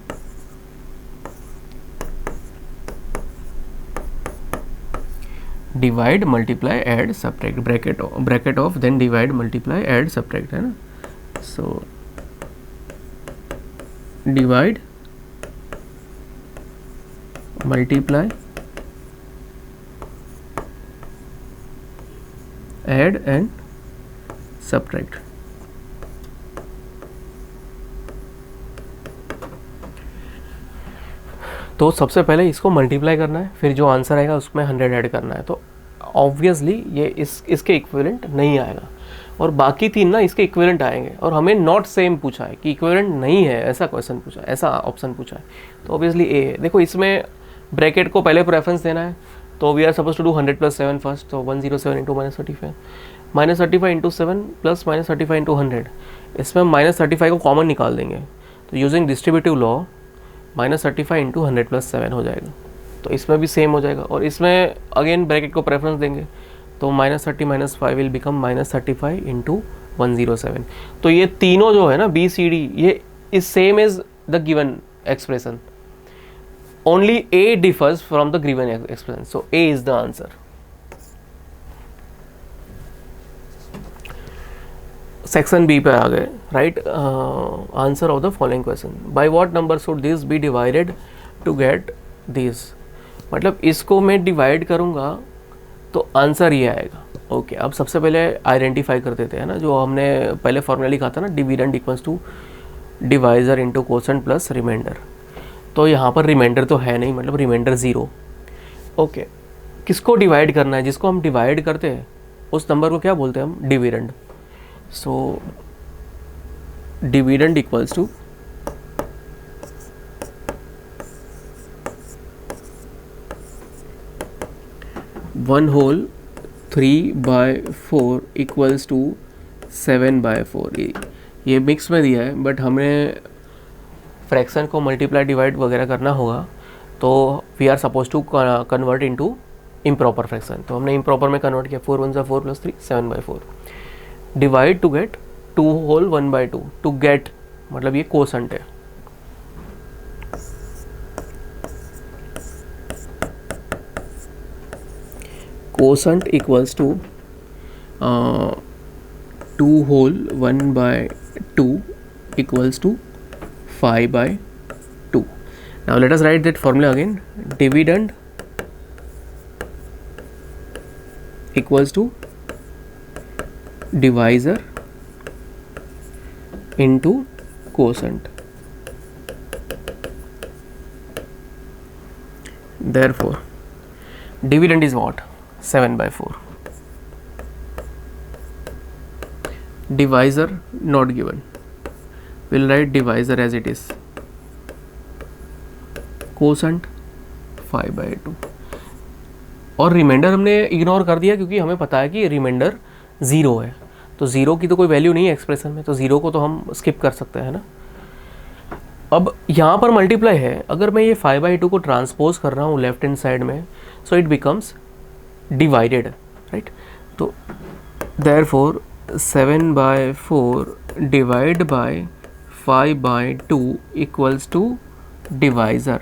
[SPEAKER 2] divide multiply add subtract bracket of then divide multiply add subtract, है ना. सो divide multiply add and subtract. तो सबसे पहले इसको multiply करना है, फिर जो आंसर आएगा उसमें 100 ऐड करना है. तो ऑब्वियसली ये इसके इक्विवेलेंट नहीं आएगा और बाकी तीन ना इसके इक्विवेलेंट आएंगे. और हमें नॉट सेम पूछा है कि इक्विवेलेंट नहीं है, ऐसा क्वेश्चन पूछा है, ऐसा ऑप्शन पूछा है. तो ऑब्वियसली ए है. देखो इसमें ब्रैकेट को पहले प्रेफरेंस देना है, तो we are suppose to do 100 plus 7 first. तो 107 into minus 35 minus 35 into 7 plus minus 35 into 100. इसमें माइनस 35 को कॉमन निकाल देंगे. तो using distributive law minus 35 into 100 plus 7 हो जाएगा. तो इसमें भी सेम हो जाएगा. और इसमें अगेन ब्रैकेट को प्रेफरेंस देंगे तो minus 30 minus 5 will become minus 35 into 107. तो ये तीनों जो है ना बी सी डी ये is same as the given expression. Only A differs from the given expression. So A is the answer. Section B पे आ गए. Write answer of the following question. By what number should this be divided to get this. मतलब इसको मैं divide करूंगा तो answer ये आएगा. ओके, अब सबसे पहले आइडेंटिफाई कर देते हैं ना, जो हमने पहले फॉर्मूला लिखा था ना, dividend equals to divisor into quotient plus remainder. तो यहाँ पर रिमाइंडर तो है नहीं, मतलब रिमाइंडर 0. ओके, किसको डिवाइड करना है? जिसको हम डिवाइड करते हैं उस नंबर को क्या बोलते हैं हम? Dividend. So dividend equals to 1/3/4 equals to 7/4. ये मिक्स में दिया है, बट हमें फ्रैक्शन को मल्टीप्लाई डिवाइड वगैरह करना होगा, तो we are suppose to convert into improper fraction. तो हमने इम्प्रॉपर में कन्वर्ट किया. 4 1 4 + 3 7/4. Divide to get 2 whole 1/2 to get, मतलब ये कोसेंट है. Quotient equals to 2 whole 1/2 equals to 5/2. Now let us write that formula again. Dividend equals to divisor into quotient. Therefore dividend is what? 7/4. Divisor not given. We'll write divisor as it is. Quotient 5/2. और reminder हमने ignore कर दिया क्योंकि हमें पता है कि reminder 0 है, तो 0 की तो कोई वैल्यू नहीं है एक्सप्रेशन में, तो 0 को तो हम स्किप कर सकते हैं ना. अब यहाँ पर मल्टीप्लाई है, अगर मैं ये 5/2 को ट्रांसपोज कर रहा हूँ लेफ्ट हैंड साइड में, so it becomes divided, right. तो therefore 7/4 divide by 5/2 equals to divisor.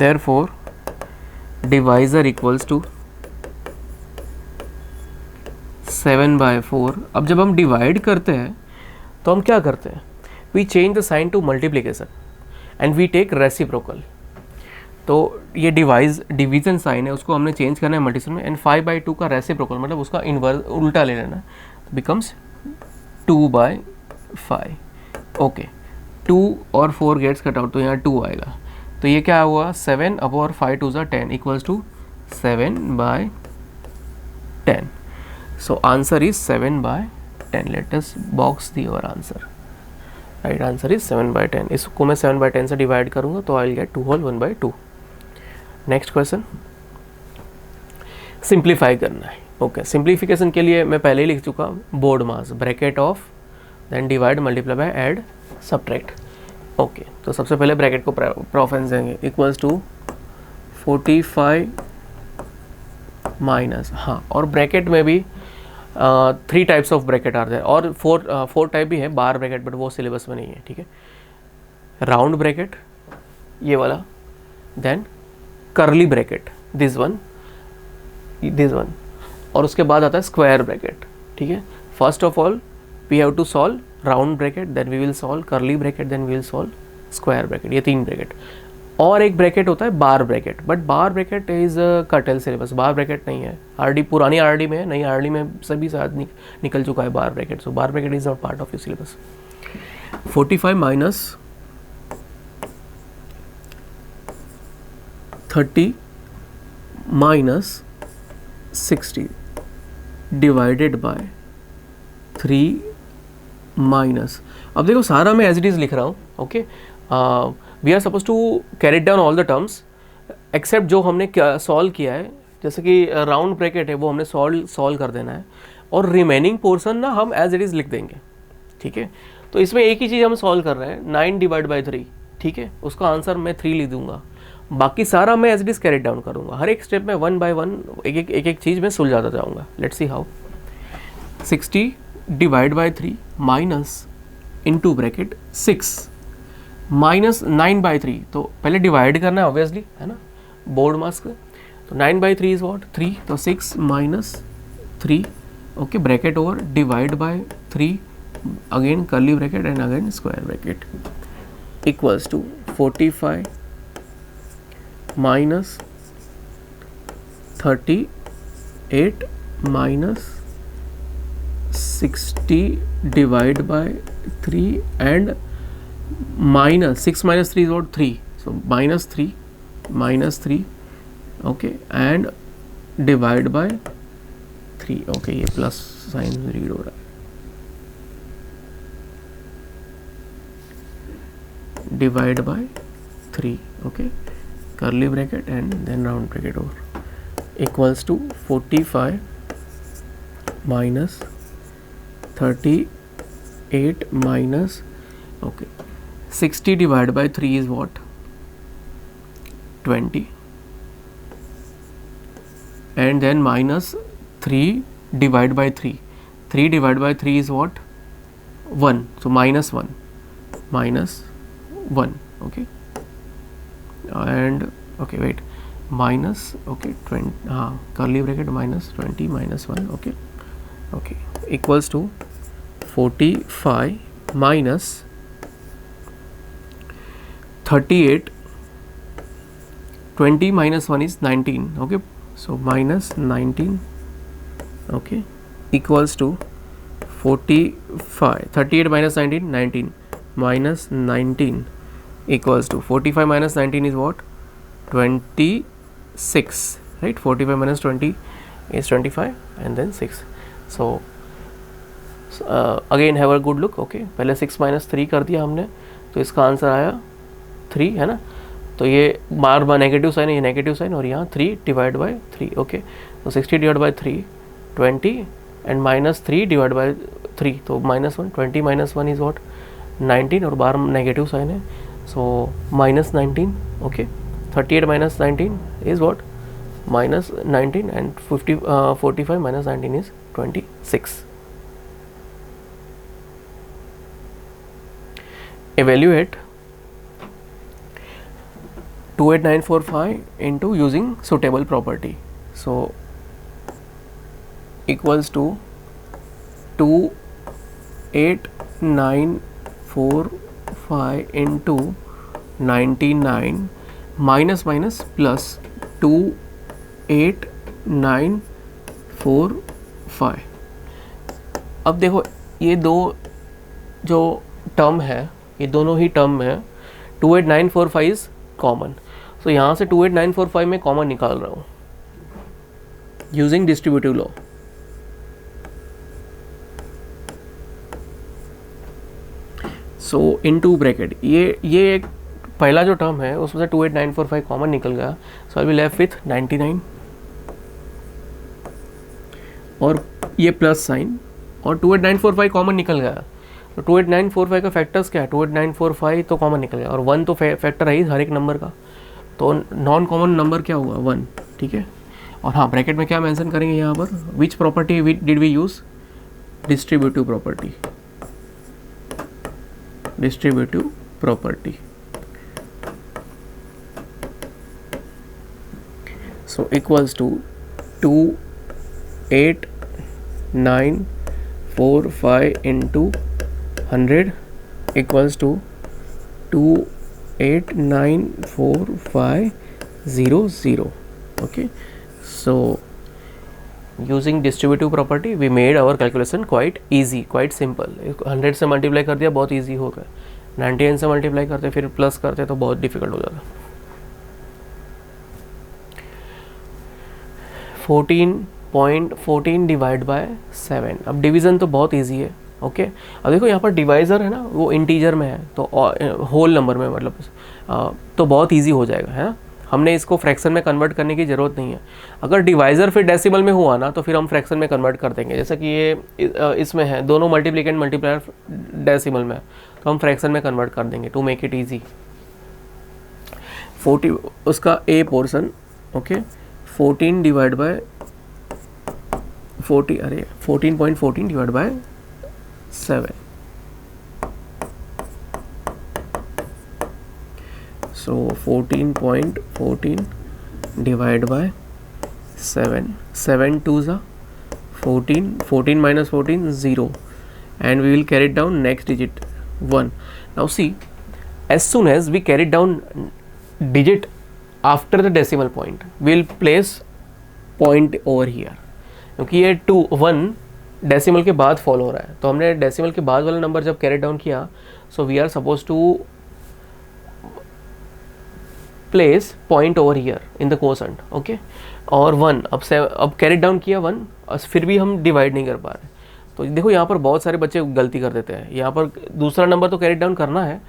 [SPEAKER 2] Therefore divisor equals to 7/4. अब जब हम डिवाइड करते हैं तो हम क्या करते हैं, we change the sign to multiplication and we take reciprocal. तो ये डिवीजन साइन है, उसको हमने चेंज करना है मल्टीप्लिकेशन में, एंड 5/2 का रेसिप्रोकल मतलब उसका इन्वर्स उल्टा ले लेना, बिकम्स 2/5. ओके, 2 और 4 गेट्स कट आउट, तो यहाँ 2 आएगा. तो ये क्या हुआ, 7 upon 5 2 10 equals to 7/10. So answer is 7/10. Let us box the our answer. Right answer is 7/10. इसको मैं 7/10 से डिवाइड करूँगा तो I will get 2 whole 1/2. Next question, simplify करना है. ओके, सिंप्लीफिकेशन के लिए मैं पहले ही लिख चुका हूँ, BODMAS bracket of then divide multiply by add subtract. Okay, तो सबसे पहले ब्रैकेट को प्रोफेंस देंगे, इक्वल्स टू 45 माइनस, हाँ, और ब्रैकेट में भी 3 टाइप्स ऑफ ब्रैकेट आते हैं, और 4 टाइप भी है, बार ब्रैकेट, बट वो सिलेबस में नहीं है, ठीक है. राउंड ब्रैकेट ये वाला, then curly bracket this one, और उसके बाद आता है स्क्वायर ब्रैकेट, ठीक है. First of all we have to solve round bracket, then we will solve curly bracket, then we will solve square bracket. ये 3 ब्रैकेट. और एक ब्रैकेट होता है bar bracket, but bar bracket is कटल syllabus, बार bracket नहीं है. RD पुरानी RD में है, नई आरडी में सभी साथ निकल चुका है bar bracket. So bar bracket is not part of your syllabus. 45 minus 30 minus 60 divided by 3 minus, अब देखो सारा मैं एज इट इज़ लिख रहा हूँ. Okay, we are suppose to carry down all the terms except जो हमने सॉल्व किया है, जैसे कि राउंड ब्रैकेट है वो हमने सॉल्व कर देना है, और रिमेनिंग पोर्सन ना हम एज इट इज़ लिख देंगे, ठीक है. तो इसमें एक ही चीज़ हम सॉल्व कर रहे हैं, 9 डिवाइड बाई 3, ठीक है, उसका आंसर मैं 3 लिख दूंगा. बाकी सारा मैं as it is carry down करूँगा, हर एक स्टेप में 1 बाय 1 एक चीज़ में सुलझाता जाऊँगा. Let's see how. 60 divide by 3 minus into bracket 6 minus 9/3. तो पहले डिवाइड करना है ऑब्वियसली, है ना, बोर्ड मास का. तो 9/3 इज व्हाट, 3. तो 6 माइनस 3, okay, bracket over divide by 3, again curly bracket and again square bracket, equals to 45 minus 38 minus 60 divide by 3 and minus 6 minus 3 is what, 3. So minus 3, okay, and divide by 3. Okay, ये plus sign read हो रहा है. Divide by 3, okay, curly bracket and then round bracket over, equals to 45 minus 38 minus, okay, 60 divided by 3 is what, 20, and then minus 3 divided by 3. 3 divided by 3 is what? 1. So minus 1. Okay, and okay, wait, minus, okay, 20, curly bracket, minus 20 minus 1, okay, equals to 45 minus 38. 20 minus 1 is 19, okay, so minus 19, okay, equals to 45. 38 minus 19, 19 minus 19 equals to 45 minus 19 is what? 26, right? 45 minus 20 is 25 and then 6. So again have a good look. Okay, पहले 6 minus 3 कर दिया हमने, तो इसका answer आया 3, है ना. तो ये बार बार नेगेटिव साइन है, ये नेगेटिव साइन, और यहाँ 3 डिवाइड बाय 3. ओके, तो 60 divide by 3 20 and minus 3 divide by 3, तो माइनस 1. 20 minus 1 is what? 19, और बाहर नेगेटिव साइन है, so minus 19. Okay, 38 minus 19 is what? Minus 19, and 45 minus 19 is 26. Evaluate 28945 into using suitable property. So equals to 28945 into 99 minus minus plus 28945. अब देखो ये दो जो term है, ये दोनों ही टर्म है, 28945 इज कॉमन. सो यहाँ से 28945 में कॉमन निकाल रहा हूँ यूजिंग डिस्ट्रीब्यूटिव लॉ. सो इनटू ब्रैकेट ये एक पहला जो टर्म है उसमें से 28945 कॉमन निकल गया, सो आई विल लेफ्ट विथ 99 और ये प्लस साइन, और 28945 कॉमन निकल गया. तो 28945 का फैक्टर्स क्या है? 28945 तो कॉमन निकल गया, और 1 तो फैक्टर है ही हर एक नंबर का, तो नॉन कॉमन नंबर क्या हुआ? 1. ठीक है, और हाँ ब्रैकेट में क्या मेंशन करेंगे यहाँ पर? Which property did we use? Distributive property. Distributive property. So equals to 28945 into 100 equals to 2894500. Okay, so using distributive property we made our calculation quite easy, quite simple. 100 से मल्टीप्लाई कर दिया, बहुत easy हो गया. 99 से मल्टीप्लाई करते फिर plus करते तो बहुत डिफिकल्ट हो जाता. 14.14 डिवाइड बाय 7. अब डिवीज़न तो बहुत इजी है. ओके, अब देखो यहाँ पर डिवाइज़र है ना, वो इंटीजर में है, तो होल नंबर में मतलब तो बहुत इजी हो जाएगा, है ना. हमने इसको फ्रैक्शन में कन्वर्ट करने की ज़रूरत नहीं है. अगर डिवाइज़र फिर डेसिमल में हुआ ना, तो फिर हम फ्रैक्शन में कन्वर्ट कर देंगे. जैसे कि ये इसमें है, दोनों मल्टीप्लिकेंट मल्टीप्लायर डेसिमल में है, तो हम फ्रैक्शन में कन्वर्ट कर देंगे टू मेक इट ईजी. 40 उसका a portion. Okay, 14 divide by 40, अरे 14.14 divide by 7. So 14.14 divided by 7. 7 2s are 14. 14 minus 14 0, and we will carry it down next digit 1. Now see, as soon as we carry down digit after the decimal point, we will place point over here, क्योंकि ये 2 1 decimal के बाद follow हो रहा है, तो हमने decimal के बाद वाला नंबर जब कैरी डाउन किया, so we are suppose to place point over here in the quotient. Okay, और 1 अब कैरी डाउन किया 1, फिर भी हम डिवाइड नहीं कर पा रहे. तो देखो यहाँ पर बहुत सारे बच्चे गलती कर देते हैं. यहाँ पर दूसरा नंबर तो कैरी डाउन करना है,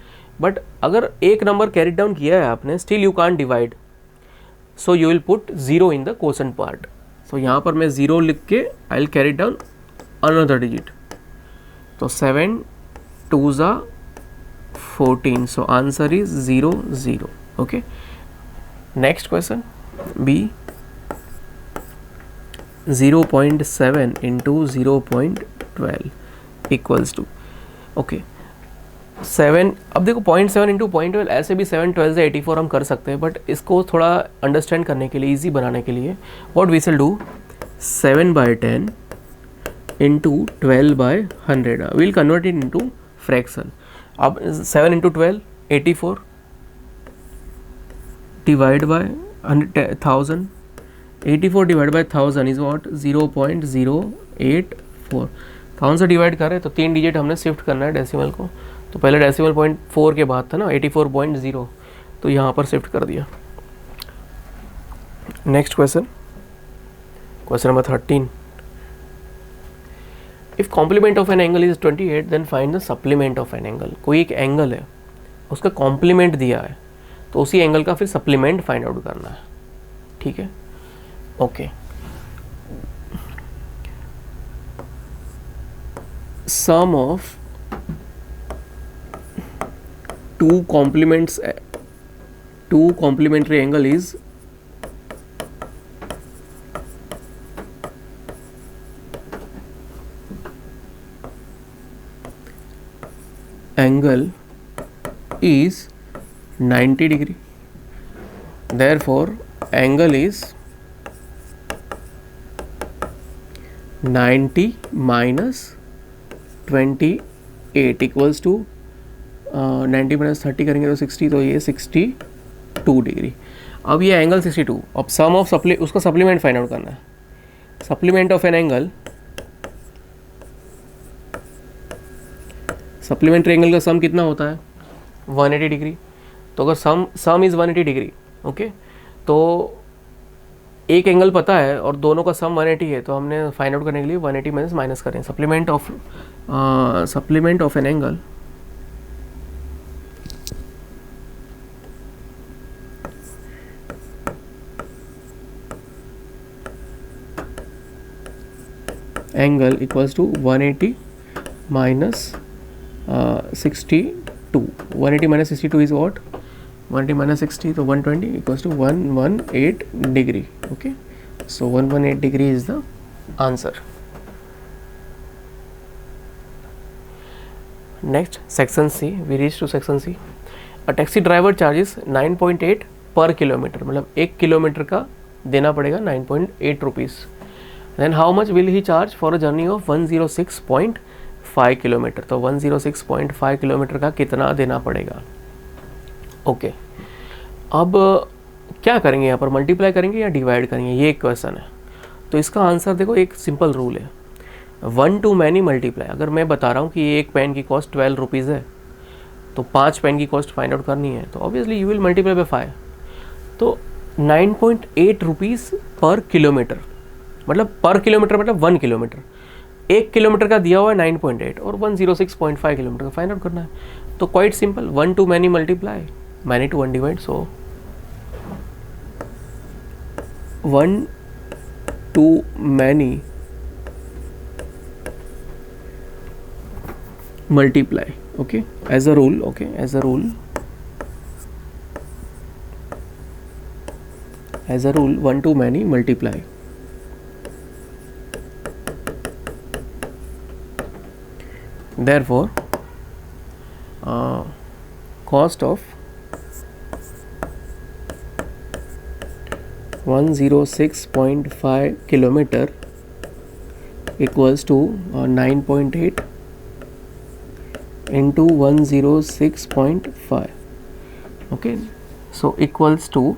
[SPEAKER 2] बट अगर एक नंबर कैरी डाउन किया है आपने, still you can't divide, so you will put 0 in the quotient part. So यहाँ पर मैं 0 लिख के I will carry down another digit. So 7 2s are 14. So answer is 0 0. Okay. Next question B. 0.7 into 0.12 equals to, okay 7. अब देखो 0.7 into 0.12, ऐसे भी 7 12 से 84 हम कर सकते हैं, बट इसको थोड़ा अंडरस्टैंड करने के लिए, ईजी बनाने के लिए, what we shall do, 7/10 into 12/100, will convert it into fraction. अब 7 into 12 84, divide by 1000, 84 divide by 1000 is what, 0.084. 1000 से डिवाइड करें तो 3 डिजिट हमने शिफ्ट करना है डेसिमल को. तो पहले डेसिमल 0.4 के बाद था ना 84.0, तो यहाँ पर शिफ्ट कर दिया. Next question, question number 13. If complement of an angle is 28 then find the supplement of an angle. कोई एक एंगल है, उसका कॉम्प्लीमेंट दिया है, तो उसी एंगल का फिर सप्लीमेंट फाइंड आउट करना है. ठीक है, okay. Sum of two complementary angle is angle is 90 degree. Therefore angle is 90 minus 28 equals to 90 minus 30 करेंगे तो 60, तो ये 62 डिग्री. अब ये एंगल 62. अब सम ऑफ उसका सप्लीमेंट फाइंड आउट करना है. Supplement of an angle, supplementary angle का सम कितना होता है, 180 डिग्री. तो अगर सम इज़ 180 डिग्री, ओके, तो एक एंगल पता है और दोनों का सम 180 है, तो हमने फाइंड आउट करने के लिए 180 माइनस करें. Supplement of an angle, angle equals to 180 minus 62. 180 minus 62 is what, 180 minus 60, so 120 equals to 118 degree. Okay, so 118 degree is the answer. Next, section C. We reach to section C. A taxi driver charges 9.8 per kilometer. मतलब 1 kilometre का देना पड़ेगा 9.8 rupees. Then how much will he charge for a journey of 106.5 kilometre. तो 106.5 kilometre का कितना देना पड़ेगा. Okay, अब क्या करेंगे यहाँ पर, मल्टीप्लाई करेंगे या डिवाइड करेंगे, ये एक क्वेश्चन है. तो इसका आंसर देखो, एक सिंपल रूल है, 1 to many मल्टीप्लाई. अगर मैं बता रहा हूँ कि एक पेन की कॉस्ट 12 रुपीज़ है, तो 5 पेन की कॉस्ट फाइंड आउट करनी है, तो obviously you will multiply by 5. तो 9.8 रुपीज़ पर किलोमीटर, मतलब पर किलोमीटर मतलब 1 किलोमीटर. 1 किलोमीटर का दिया हुआ है 9.8 और 106.5 किलोमीटर का फाइंड आउट करना है. तो quite simple, 1 to many multiply, many to 1 divide. So 1 to many multiply. Okay, as a rule, okay, as a rule 1 to many multiply. Therefore cost of 106.5 kilometer equals to 9.8 into 106.5. okay, so equals to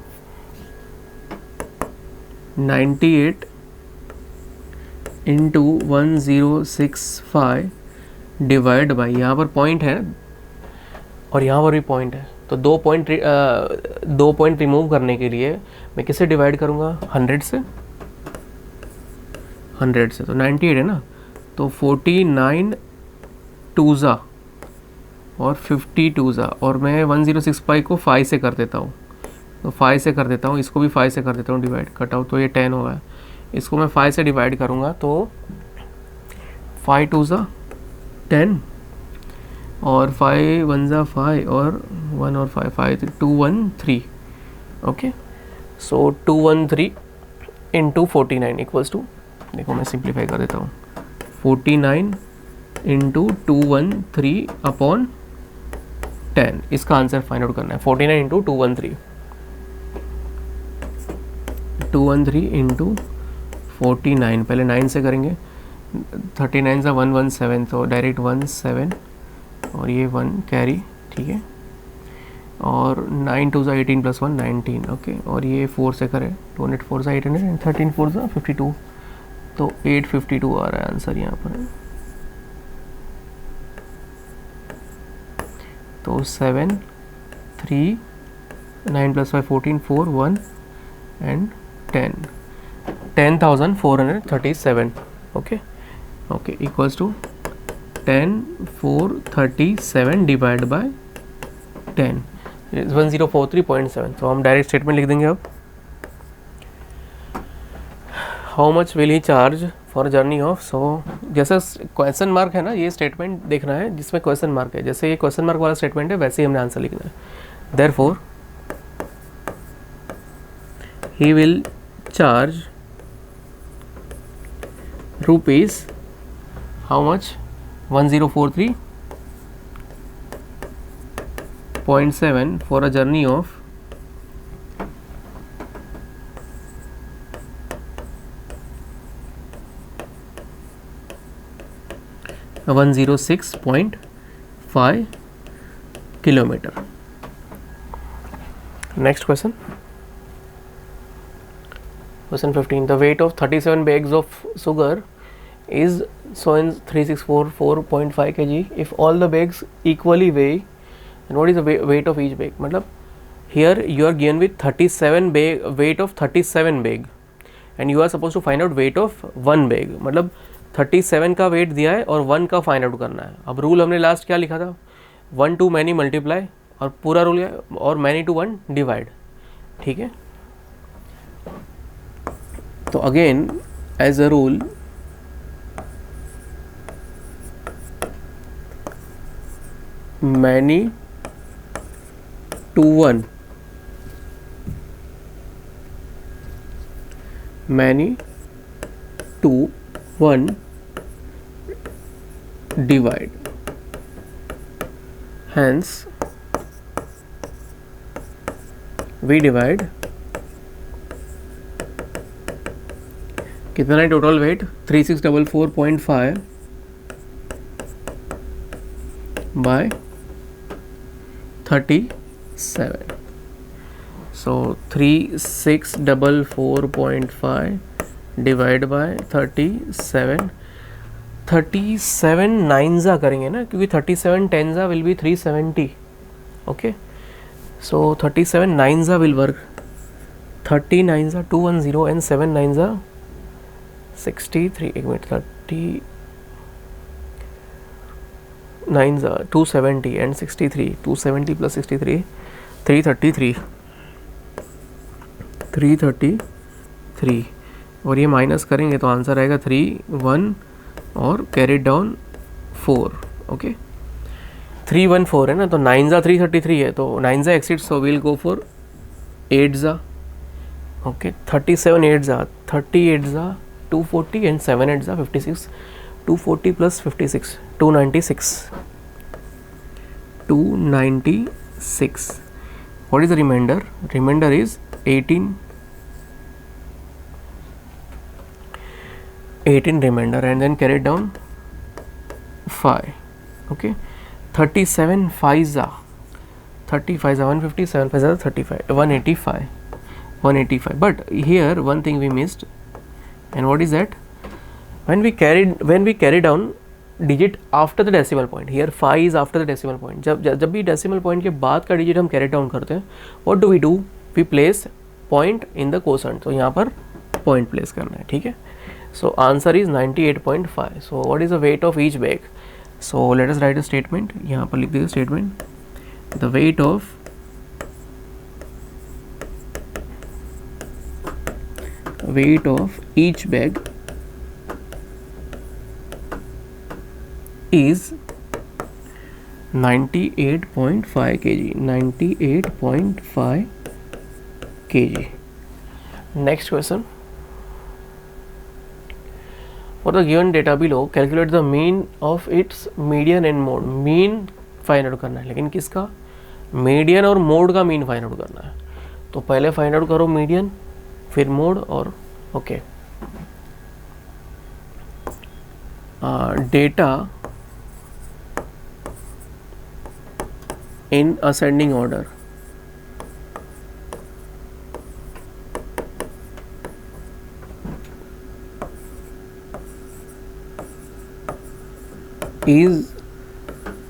[SPEAKER 2] 98 into 1065 divide by, यहाँ पर point है और यहाँ पर भी point है, तो दो पॉइंट रिमूव करने के लिए मैं किससे डिवाइड करूँगा, 100 से. तो 98 है ना, तो 49 टूज़ा और 50 टूज़ा, और मैं 1065 को 5 से कर देता हूँ, तो 5 से कर देता हूँ, इसको भी 5 से कर देता हूँ डिवाइड, कट आउट, तो ये 10 होगा. इसको मैं 5 से डिवाइड करूँगा तो 5 टूज़ा 10 और 5 1 ज़ा 5 और 1 और 5 213. Okay, so 213 into 49 equals to देखो मैं सिंप्लीफाई कर देता हूँ, 49 इंटू 213 अपॉन 10, इसका आंसर फाइंड आउट करना है। 49 इंटू 213 इंटू 49, पहले 9 से करेंगे, 39 सा 117, तो डायरेक्ट 17 और ये 1 कैरी, ठीक है, और 9 2 सा 18 प्लस 1 19, ओके, और ये 4 से करें, 204 सा 800 एंड 13 4 सा 52, तो 852 आ रहा है आंसर यहाँ पर। तो 7 3 9 plus 5 14 4 1 and 10 10,437, okay okay, equals to 10,437 divide by 10 1043.7। तो हम डायरेक्ट स्टेटमेंट लिख देंगे अब। How much will he charge for journey of, so जैसा क्वेश्चन मार्क है ना, ये स्टेटमेंट देखना है जिसमें क्वेश्चन मार्क है, जैसे ये क्वेश्चन मार्क वाला स्टेटमेंट है वैसे ही हमने आंसर लिखना है। Therefore he will charge rupees, how much, 1043.7 for a journey of 106.5 kilometer. Next question. Question 15. The weight of 37 bags of sugar is so in 3644.5 kg. If all the bags equally weigh, and what is the weight of each bag? मतलब here you are given with 37 bag, weight of 37 bag, and you are supposed to find out weight of one bag. मतलब 37 का wait दिया है और 1 का find out करना है। अब रूल हमने लास्ट क्या लिखा था, 1 to many मल्टीप्लाई, और पूरा रूल है, और many to 1 डिवाइड, ठीक है। तो again as a rule many to 1, many to 1 divide, hence we divide कितना है total weight, 3644.5 by 37. So 3644.5 divided by 37, 37 9 करेंगे ना, क्योंकि 37 10 will be 370, okay, so 37 9 will work, 30 9 210 and 7 9 63, एक मिनट, 30 9 270 and 63, 270 plus 63 333, और ये माइनस करेंगे तो आंसर आएगा 3 1 और कैरिड डाउन 4, ओके, 3 1 4 है ना, तो 9 333 है, तो 9 exits, so will go for 8 okay, 37 8 38 240 and 7 8 56, 240 plus 56 296. What is the remainder? Remainder is 18 remainder, and then carry down 5, okay, 37 5 35 157 5 35 185. But here one thing we missed, and what is that? When we carry down digit after the decimal point, here 5 is after the decimal point, जब भी decimal point के बाद का digit हम carry down करते हैं, what do? We place point in the quotient, तो यहाँ पर point place करना है, ठीक है। So answer is 98.5. So what is the weight of each bag? So let us write a statement, यहाँ पर लिख दीजिए statement, the weight of each bag is 98.5 kg. 98.5 kg. Next question. For the given data below calculate the mean of its median and mode. Mean find out करना है, लेकिन किसका? Median और mode का मीन फाइंड आउट करना है। तो पहले फाइंड आउट करो मीडियन, फिर मोड, और okay. Data in ascending order is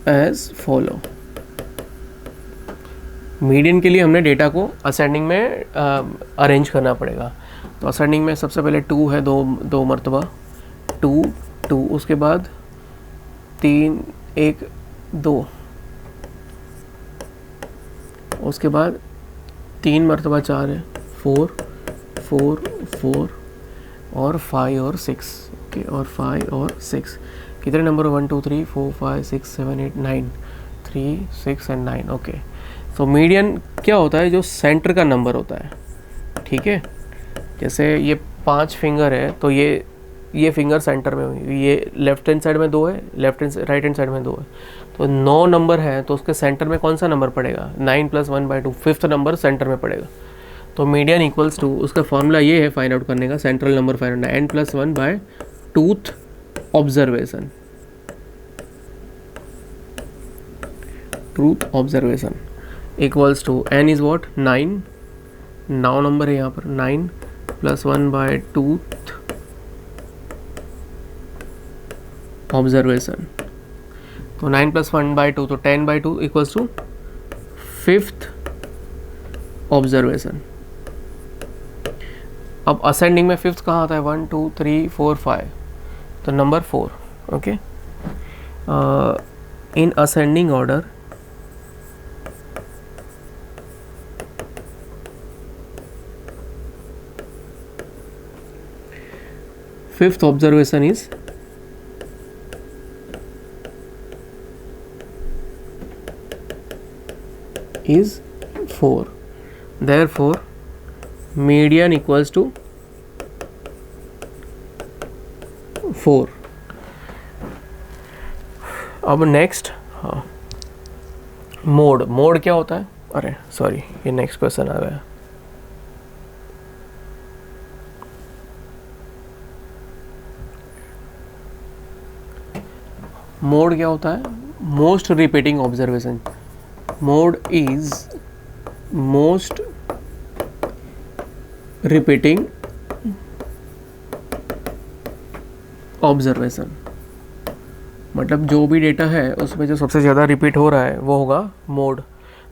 [SPEAKER 2] as follow। Median के लिए हमने डेटा को असेंडिंग में अरेंज करना पड़ेगा। तो असेंडिंग में सबसे पहले 2 है, दो मरतबा 2 2, उसके बाद 3 1 2, उसके बाद 3 मरतबा 4 है, 4 4 4 और 5 और 6। ओके, और 5 और 6 कितने नंबर? 1 2 3 4 5 6 7 8 9, 3 6 एंड 9। ओके, तो मीडियन क्या होता है? जो सेंटर का नंबर होता है, ठीक है। जैसे ये 5 फिंगर है, तो ये फिंगर सेंटर में हुई, ये लेफ्ट हैंड साइड में 2 है, राइट हैंड साइड में 2 है, तो 9 नंबर है, तो उसके सेंटर में कौन सा नंबर पड़ेगा? 9 + 1/2, 5th नंबर सेंटर में पड़ेगा। तो मीडियन इक्वल्स टू, उसका फॉर्मूला ये है फाइंड आउट करने का, central number find out, n+1/2th observation. Truth observation equals to n is what? 9 नंबर है यहाँ पर, 9 + 1/2th ऑब्जर्वेशन। तो 9 + 1/2, तो 10/2 इक्वल्स टू 5th ऑब्जर्वेशन। अब असेंडिंग में 5th कहाँ आता है? 1 2 3 4 5, तो number 4। Okay, in ascending order fifth observation is is 4, therefore median equals to 4। अब नेक्स्ट, हाँ, मोड क्या होता है? अरे सॉरी, ये नेक्स्ट क्वेश्चन आ गया। मोड क्या होता है? Most repeating observation. Mode is most repeating observation, मतलब जो भी डेटा है उसमें जो सबसे ज़्यादा रिपीट हो रहा है वो होगा मोड।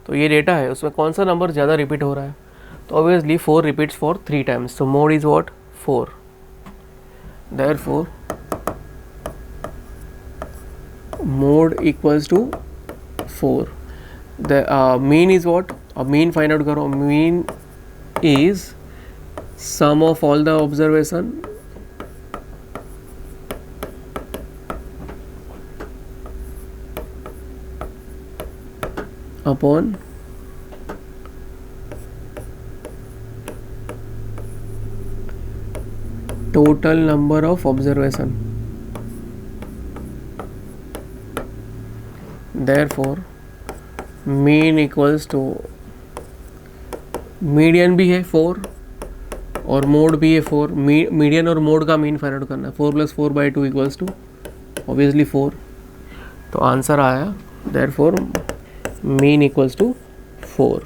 [SPEAKER 2] तो ये डेटा है, उसमें कौन सा नंबर ज़्यादा रिपीट हो रहा है? तो ऑब्वियसली 4 रिपीट्स फॉर 3 टाइम्स, तो mode is what? 4। Therefore mode equals to 4। The mean is what? अब मीन फाइंड आउट करो। Mean is sum of all the observation upon total number of observation। Therefore mean equals to, मीडियन भी है 4 और mode भी है 4। Median और mode का मीन फाइंड आउट करना है। 4 + 4/2 इक्वल्स टू ऑब्वियसली 4। तो आंसर आया, therefore mean equals to 4।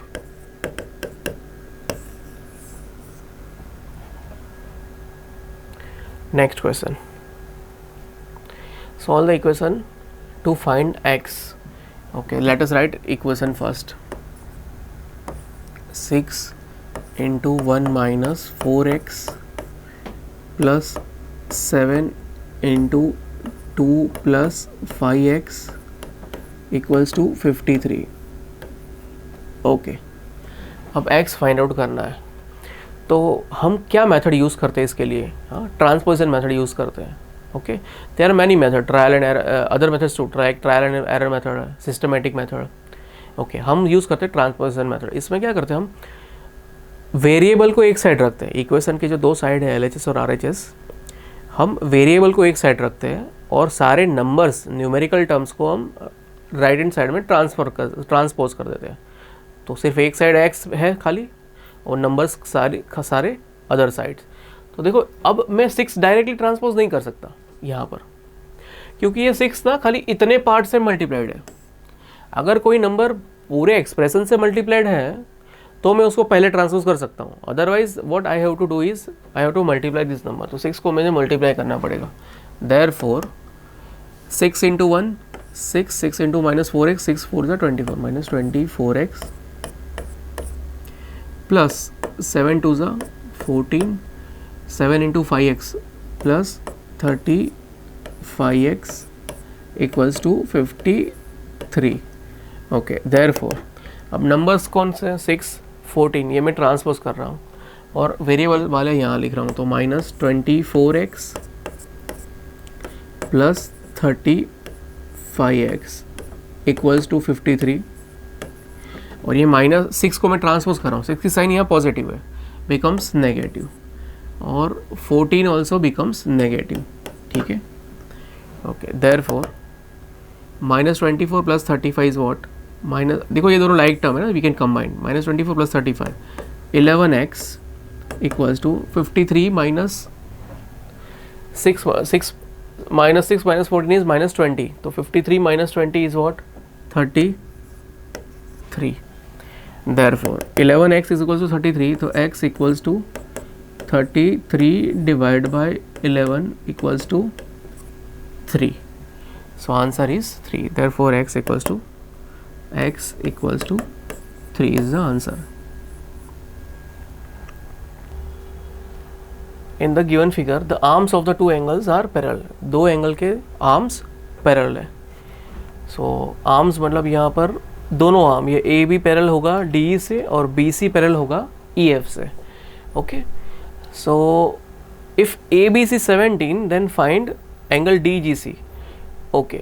[SPEAKER 2] Next question. Solve the equation to find x. Okay, let us write equation first. 6 × 1 - 4x plus 7 × 2 plus 5x equals to 53। Okay, अब x find out करना है। तो हम क्या method use करते हैं इसके लिए? हाँ, ट्रांसपोजिशन मेथड यूज़ करते हैं। Okay, there are many method, trial and error, other methods too, trial and error method है, सिस्टमेटिक मेथड। ओके, हम यूज़ करते हैं ट्रांसपोजिशन मेथड। इसमें क्या करते हैं हम? वेरिएबल को एक साइड रखते हैं। इक्वेशन की जो 2 साइड है LHS और RHS, हम वेरिएबल को एक साइड रखते हैं और सारे नंबर्स न्यूमेरिकल टर्म्स को हम राइट हैंड साइड में ट्रांसपोज कर देते हैं। तो सिर्फ एक साइड एक्स है खाली और नंबर्स सारे अदर साइड्स। तो देखो अब मैं 6 डायरेक्टली ट्रांसपोज नहीं कर सकता यहाँ पर, क्योंकि ये 6 ना खाली इतने पार्ट से मल्टीप्लाइड है। अगर कोई नंबर पूरे एक्सप्रेशन से मल्टीप्लाइड है तो मैं उसको पहले ट्रांसपोज कर सकता हूँ, otherwise what I have to do is I have to multiply this number. तो 6 को मुझे मल्टीप्लाई करना पड़ेगा। देयरफॉर 6 इंटू 1 6, 6 इंटू -4x 6 4 जा 24 -24x प्लस 7 2 जा 14 7 into 5x plus 35x equals to 53। Okay, therefore अब नंबर्स कौन से हैं? 6 14 ये मैं ट्रांसपोज कर रहा हूँ और वेरिएबल वाले यहाँ लिख रहा हूँ। तो -24x plus 35x equals to 53 और ये -6 को मैं ट्रांसपोज कर रहा हूँ। 6 की साइन यहाँ पॉजिटिव है, बिकम्स नेगेटिव और 14 ऑल्सो बिकम्स नेगेटिव। ठीक है, okay. Therefore -24 plus 35 is what? देखो ये दोनों लाइक टर्म है ना, we can combine. -24 plus 35 11x equals to 53 -6 -14 is -20। तो 53 -20 is what? 33। Therefore 11x is equals to 33, तो x equals to 33 divide by 11 equals to 3. So answer is 3. Therefore x equals to 3 is the answer. In the given figure, the arms of the two angles are parallel. दो angle के arms parallel है। सो arms मतलब यहाँ पर दोनों arm, ये A B parallel होगा D से और बी सी पैरेलल होगा ई एफ से। Okay, so if ABC 17 then find angle DGC। Okay,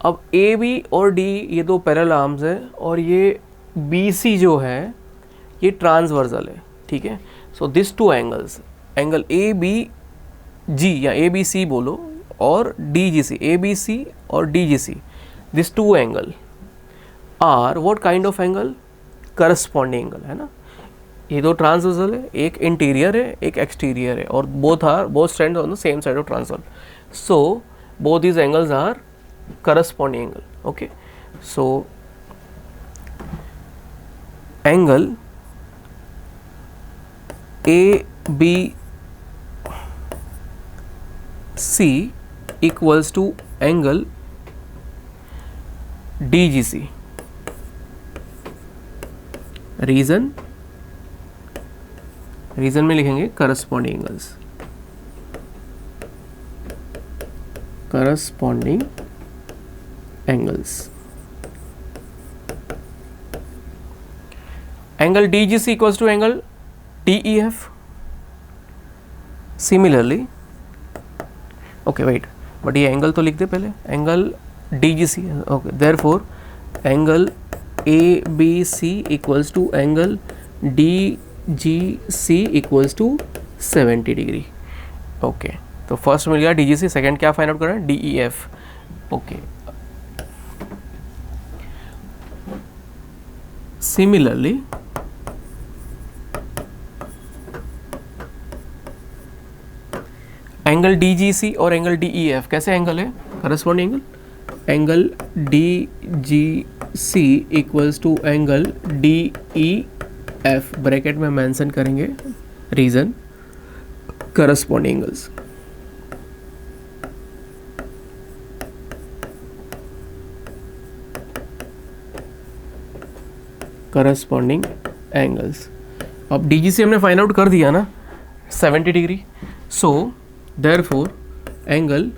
[SPEAKER 2] अब AB और D ये दो पैरेलल आर्म्स है और ये BC जो है ये ट्रांसवर्सल है। ठीक है, so this two angles, angle ABG या ABC बोलो और DGC, ABC और DGC, this two angle are what kind of angle? Corresponding angle है ना। ये दो ट्रांसवर्सल है, एक इंटीरियर है एक एक्सटीरियर है और both stand on the same side of transversal. So both these angles are corresponding angle. Okay, so angle ABC equals to angle DGC। Reason में लिखेंगे corresponding angles, angle DGC equals to angle DEF। Similarly, okay wait, but ये angle तो लिख दे पहले, angle DGC। Okay, therefore angle ABC equals to angle DGC equals to 70 degree. Okay, तो first मिल गया DGC, सेकंड क्या फाइंड आउट कर रहे हैं? DEF। Okay, similarly angle DGC और एंगल DEF कैसे एंगल है? Corresponding angle. Angle DGC equals to angle DEF, bracket में मेंशन करेंगे reason, corresponding angles. Corresponding angles. अब DGC हमने फाइंड आउट कर दिया ना 70 degree. So therefore angle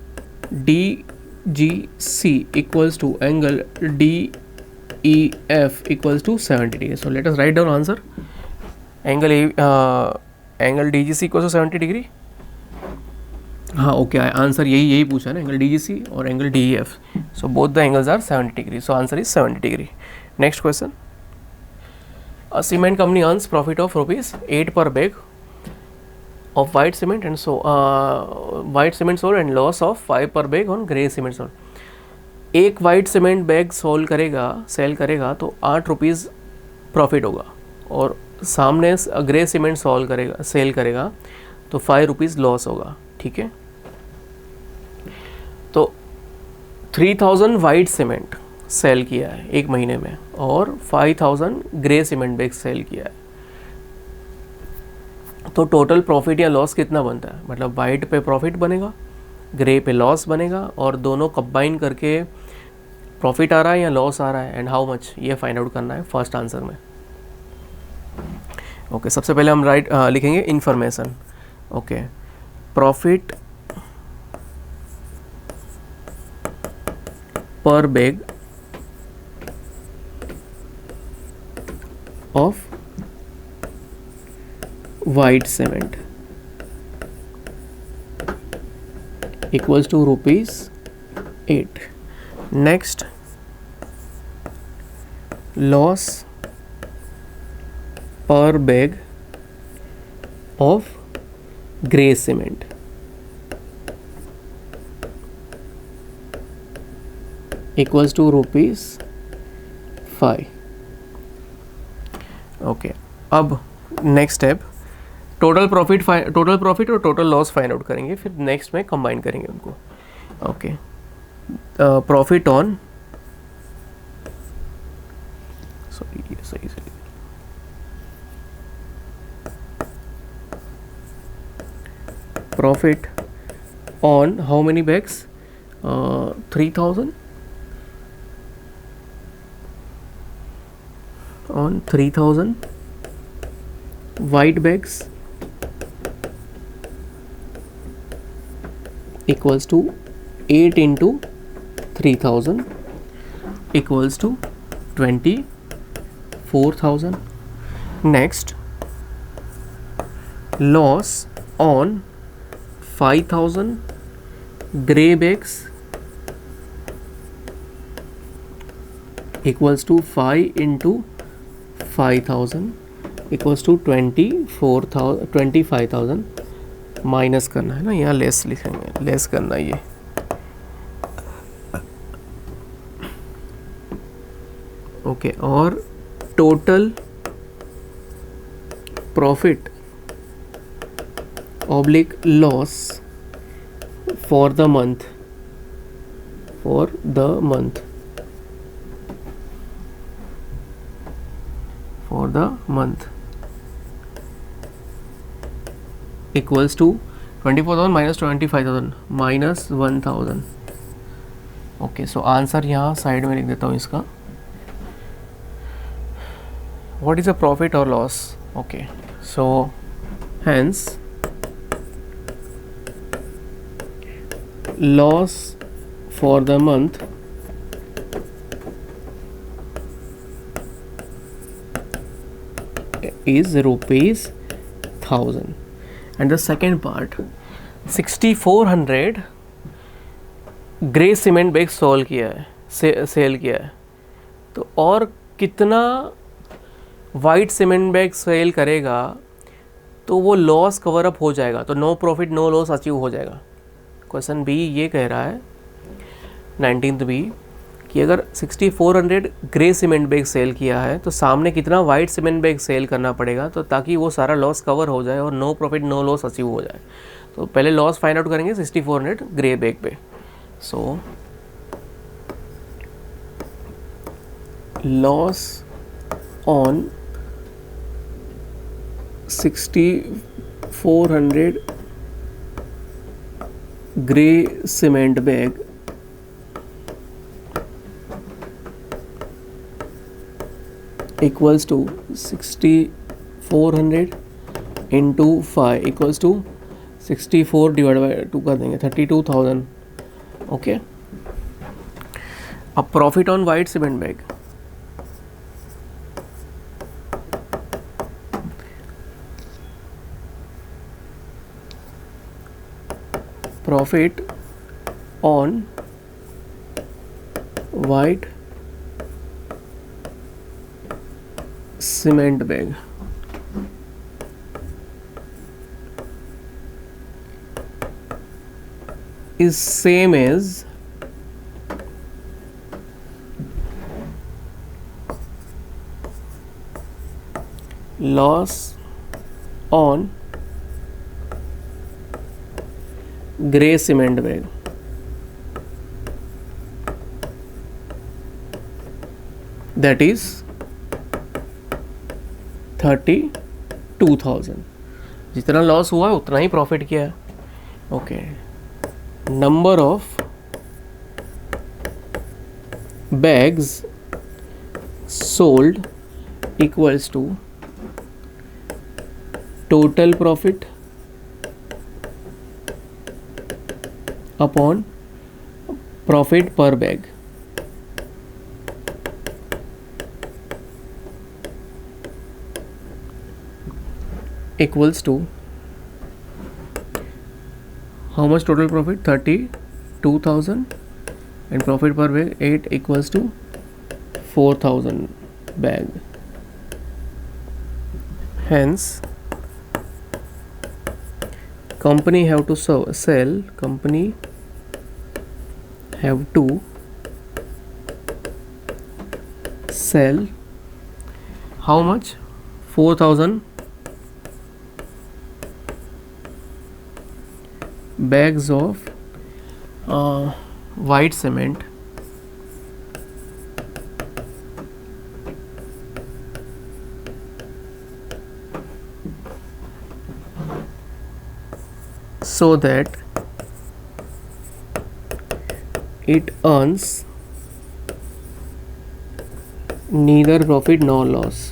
[SPEAKER 2] DGC equals to angle DEF equals to 70 degree. So let us write down answer. Angle DGC equals to 70 degree. हाँ, okay, answer यही पूछा ना, angle DGC और angle DEF. So both the angles are 70 degree. So answer is 70 degree. Next question. A cement company earns profit of rupees 8 per bag of white cement and so white cement sold and loss of 5 per bag on grey cement sold. एक white cement bag cell करेगा तो 8 rupees profit होगा, और सामने grey cement cell करेगा तो 5 rupees loss होगा. ठीक है, तो 3000 वाइट सीमेंट सेल किया है एक महीने में और 5000 ग्रे सीमेंट बैग सेल किया है. तो टोटल प्रॉफिट या लॉस कितना बनता है, मतलब वाइट पे प्रॉफिट बनेगा, ग्रे पे लॉस बनेगा, और दोनों कंबाइन करके प्रॉफिट आ रहा है या लॉस आ रहा है एंड हाउ मच, ये फाइंड आउट करना है फर्स्ट आंसर में. ओके, सबसे पहले हम लिखेंगे information. Okay, profit per bag of white cement equals to ₹8. Next, loss per bag of grey cement equals to ₹5. Okay, अब नेक्स्ट स्टेप टोटल प्रॉफिट और टोटल लॉस फाइंड आउट करेंगे, फिर next में कंबाइन करेंगे उनको. Okay, profit on profit on how many bags, 3000 on 3000 white bags equals to 8 into 3000 equals to 24,000. Next, loss on 5000 grey bags equals to 5 into 5000 equals to 25,000. Minus करना है ना, यहाँ less लिखेंगे, लेस करना है ये. ओके, और total profit oblique loss for the month equals to 24,000 minus 25,000 minus 1,000. Okay, so answer यहाँ साइड में लिख देता हूँ इसका. व्हाट इज अ प्रॉफिट और loss? Okay, so hence loss for the month is ₹1,000. And the second part, 6400 grey cement bag sale किया है, तो और कितना वाइट सीमेंट बैग सेल करेगा तो वो लॉस कवर अप हो जाएगा, तो no profit no loss achieve हो जाएगा. क्वेश्चन बी ये कह रहा है 19th बी कि अगर 6400 ग्रे सीमेंट बैग सेल किया है तो सामने कितना वाइट सीमेंट बैग सेल करना पड़ेगा, तो ताकि वो सारा लॉस कवर हो जाए और no profit no loss achieve हो जाए. तो पहले लॉस फाइंड आउट करेंगे 6400 ग्रे बैग पे. So loss on 6400 grey cement bag equals to 6400 into 5 equals to 64 divided by 2 कर देंगे 32,000. ओके, अब profit on white cement bag, profit on white cement bag is same as loss on grey cement bag. That is 32,000. जितना loss हुआ है उतना ही profit किया है. Okay, number of bags sold equals to total profit upon profit per bag. Equals to how much total profit? 32,000 and profit per bag 8 equals to 4,000 bag. Hence company have to sell how much? 4,000 bags of white cement so that it earns neither profit nor loss.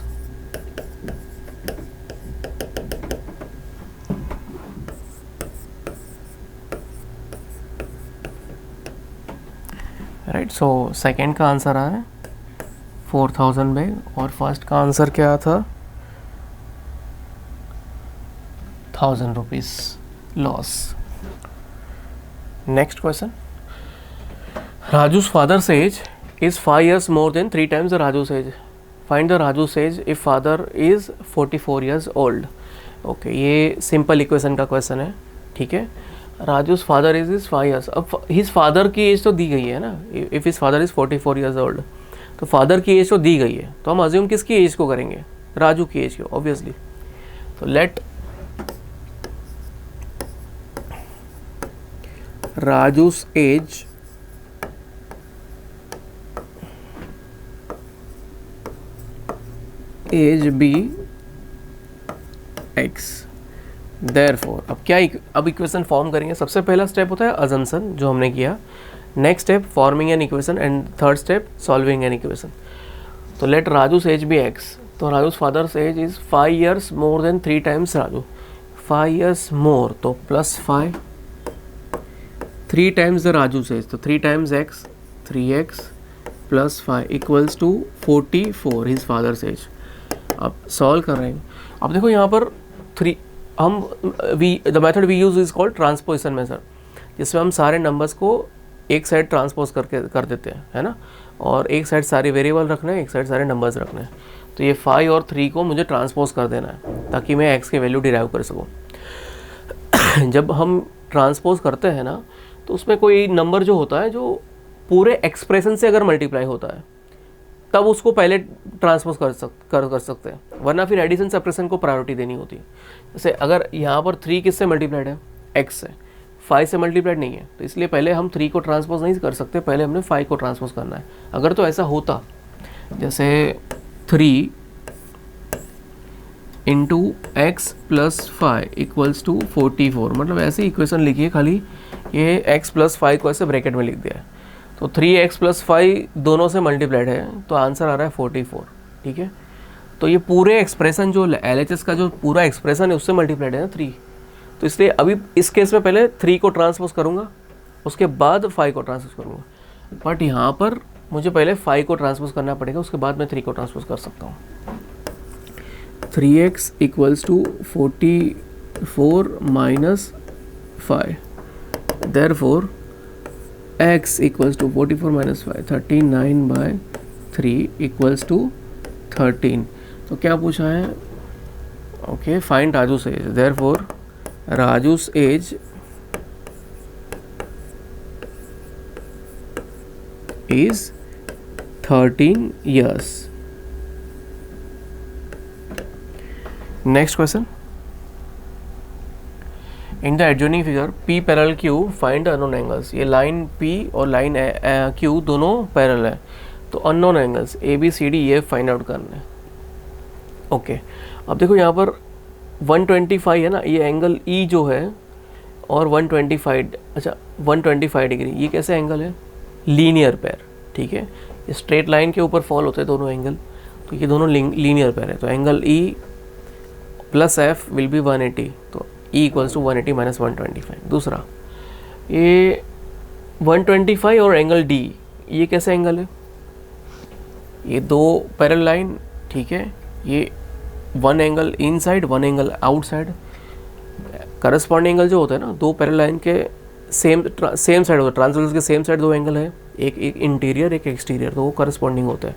[SPEAKER 2] Right, so second का answer आया 4,000 bag और first का answer क्या था? 1,000 rupees loss. Next question. Raju's father's age is 5 years more than 3 times the Raju's age. Find the Raju's age if father is 44 years old. Okay, ये simple equation का question है. ठीक है, राजू's father is 5 years. अब his father की as तो दी गई है ना. If his father is 44 years old, तो फादर की एज तो दी गई है, तो हम अज्यूम किसकी एज को करेंगे? राजू की एज को, ऑब्वियसली. तो let Raju's age be x. Therefore अब क्या अब इक्वेशन फॉर्म करेंगे. सबसे पहला स्टेप होता है अजम्पशन, जो हमने किया. Next step forming an equation and third step solving an equation. तो let Raju's age be x. तो Raju's father's age is 5 years more than 3 times Raju. 5 years more, तो +5. 3 times द राजू's एज, तो 3 times x, 3x +5 equals to 44 his father's age. अब solve कर रहे हैं. अब देखो यहाँ पर 3 हम the method we use is called transposition method, जिसमें हम सारे नंबर्स को एक साइड ट्रांसपोज करके कर देते हैं, है ना. और एक साइड सारे वेरिएबल रखने हैं, एक साइड सारे नंबर्स रखने हैं. तो ये 5 और 3 को मुझे ट्रांसपोज कर देना है ताकि मैं x की वैल्यू डिराइव कर सकूँ. जब हम ट्रांसपोज करते हैं ना, तो उसमें कोई नंबर जो होता है जो पूरे एक्सप्रेशन से अगर मल्टीप्लाई होता है, तब उसको पहले ट्रांसपोज कर सकते हैं, वरना फिर एडिशन सब्ट्रैक्शन को प्रायोरिटी देनी होती है. जैसे अगर यहाँ पर 3 किससे मल्टीप्लाइड है? x से. 5 से मल्टीप्लाइड नहीं है, तो इसलिए पहले हम 3 को ट्रांसपोज नहीं कर सकते, पहले हमने 5 को ट्रांसपोज करना है. अगर तो ऐसा होता, जैसे 3 into x plus 5 equals to 44, मतलब ऐसी इक्वेशन लिखिए, खाली ये x प्लस 5 को ऐसे ब्रैकेट में लिख दिया है. तो 3x प्लस 5 दोनों से मल्टीप्लाइड है, तो आंसर आ रहा है 44. ठीक है, तो ये पूरे एक्सप्रेशन जो LHS का जो पूरा एक्सप्रेशन है उससे मल्टीप्लाइड है ना 3. तो इसलिए अभी इस केस में पहले 3 को ट्रांसपोज करूँगा, उसके बाद 5 को ट्रांसपोज करूँगा. बट यहाँ पर मुझे पहले 5 को ट्रांसपोज करना पड़ेगा, उसके बाद मैं 3 को ट्रांसपोज कर सकता हूँ. 3x equals to 44 minus 5. Therefore x equals to 44 minus 5, 39/3 equals to 13. तो क्या पूछा है? Okay, find Raju's age. Therefore Raju's age is 13 years. Next question. In the adjoining figure P parallel Q find the unknown angles. ये line P और line Q दोनों parallel है, तो unknown angles ABCD ये फाइंड आउट करना है. ओके, अब देखो यहाँ पर 125 है ना, ये एंगल E जो है और 125, अच्छा 125 डिग्री, ये कैसे एंगल है? Linear pair. ठीक है, स्ट्रेट लाइन के ऊपर फॉल होते हैं दोनों एंगल, तो ये दोनों लीनियर पेयर है. तो angle E plus F will be 180, तो E इक्वल्स टू 180 माइनस 125. दूसरा, ये 125 और एंगल D, ये कैसे एंगल है? ये दो पैरेलल लाइन. ठीक है, ये one angle in side, one angle out side. Corresponding angle जो होता है ना, दो पैरेलल लाइन के सेम साइड होता है, ट्रांसवर्सल के सेम साइड दो एंगल है, एक इंटीरियर एक एक्सटीरियर, तो वो करस्पॉन्डिंग होता है.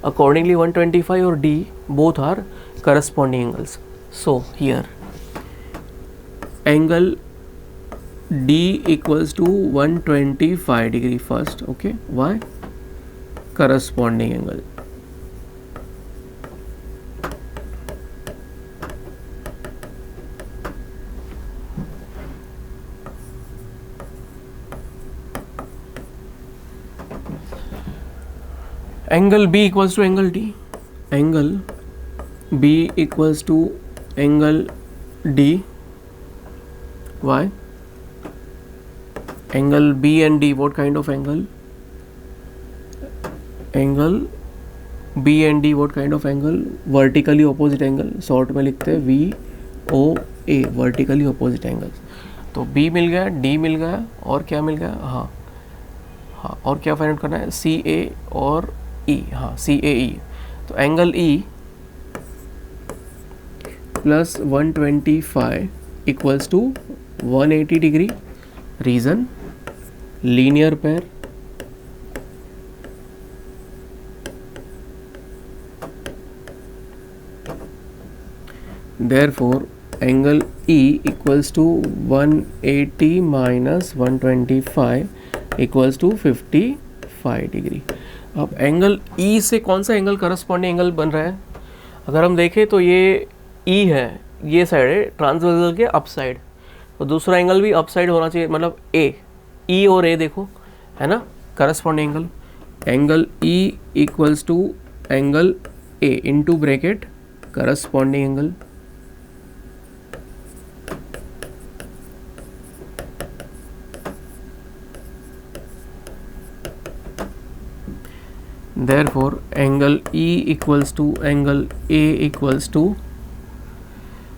[SPEAKER 2] अकॉर्डिंगली 125 और D both are corresponding angles. So here angle D equals to 125 degree first. Okay, why? Corresponding angle. Angle B equals to angle D. Angle B equals to angle D. Why? Angle B and D, what kind of angle? Angle B and D, what kind of angle? Vertically opposite angle. Short में लिखते हैं VOA, vertically opposite angles. तो B मिल गया, D मिल गया, और क्या मिल गया? हाँ, और क्या फाइंड आउट करना है? CA और E. हाँ, CAE. तो angle E plus 125 equals to 180 degree. Reason linear pair. Therefore angle E equals to 180 minus 125 equals to 55 degree. अब एंगल E से कौन सा एंगल करस्पॉन्डिंग एंगल बन रहा है? अगर हम देखें तो ये E है, ये साइड है ट्रांसवर्सल के अप साइड, तो दूसरा एंगल भी अप साइड होना चाहिए, मतलब E और A देखो है ना corresponding angle. Angle E equals to angle A into bracket corresponding angle. Therefore angle E equals to angle A equals to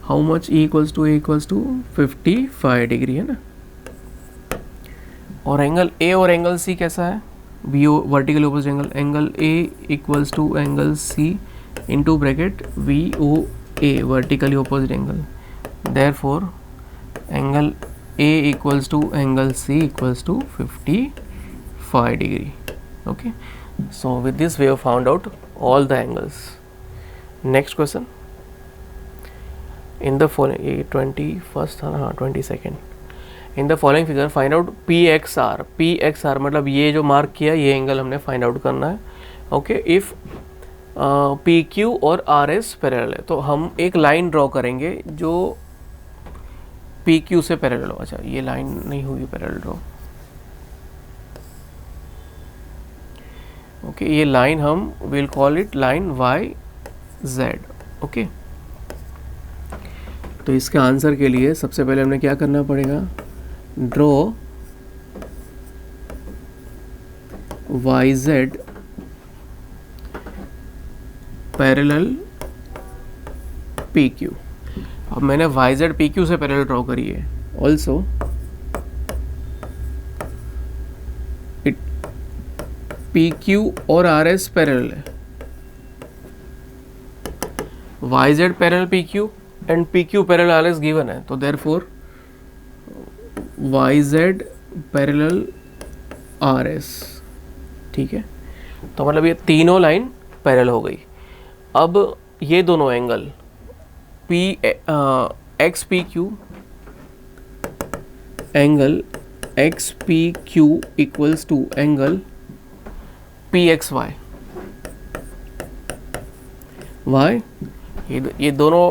[SPEAKER 2] how much? E equals to A equals to 55 degree है ना. और angle A और angle C कैसा है? VO vertical opposite angle. Angle A equals to angle C into bracket VOA vertically opposite angle. Therefore angle A equals to angle C equals to 55 degree. Okay. So with this we have found out all the angles. Next question. In the following 21st था ना, 22nd. In the following figure find out PXR. PXR मतलब ये जो mark किया ये angle हमने find out करना है. ओके, इफ PQ और RS पैरेलल है, तो हम एक लाइन ड्रॉ करेंगे जो PQ से पैरेलल हो. अच्छा, ये लाइन नहीं हुई पैरेलल ड्रॉ. ओके, ये लाइन हम will call it line YZ. Okay, तो इसके आंसर के लिए सबसे पहले हमने क्या करना पड़ेगा? Draw YZ parallel PQ. अब मैंने YZ PQ से पैरेलल ड्रॉ करी है. ऑल्सो PQ और RS पैरेलल है. YZ parallel PQ and PQ parallel RS given है, तो देयरफॉर YZ पैरेलल RS. ठीक है, तो मतलब ये तीनों लाइन पैरेलल हो गई. अब ये दोनों angle XPQ angle XPQ equals to angle P X Y, Y ये दोनों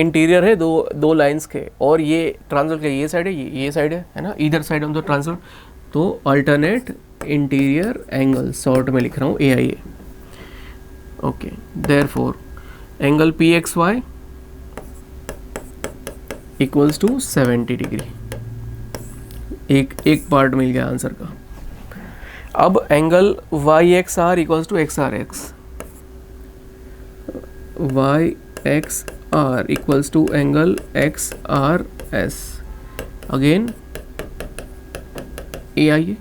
[SPEAKER 2] इंटीरियर है दो लाइंस के, और ये ट्रांसवर्स के ये साइड है, ये साइड है ना, इधर साइड ऑन द ट्रांसवर्स, तो अल्टरनेट इंटीरियर एंगल शॉर्ट में लिख रहा हूँ A I A. Okay, therefore angle P X Y equals to 70 degree. एक पार्ट मिल गया आंसर का. अब angle Y X R equals to X R X, Y X R equals to angle X R S. Again A I A,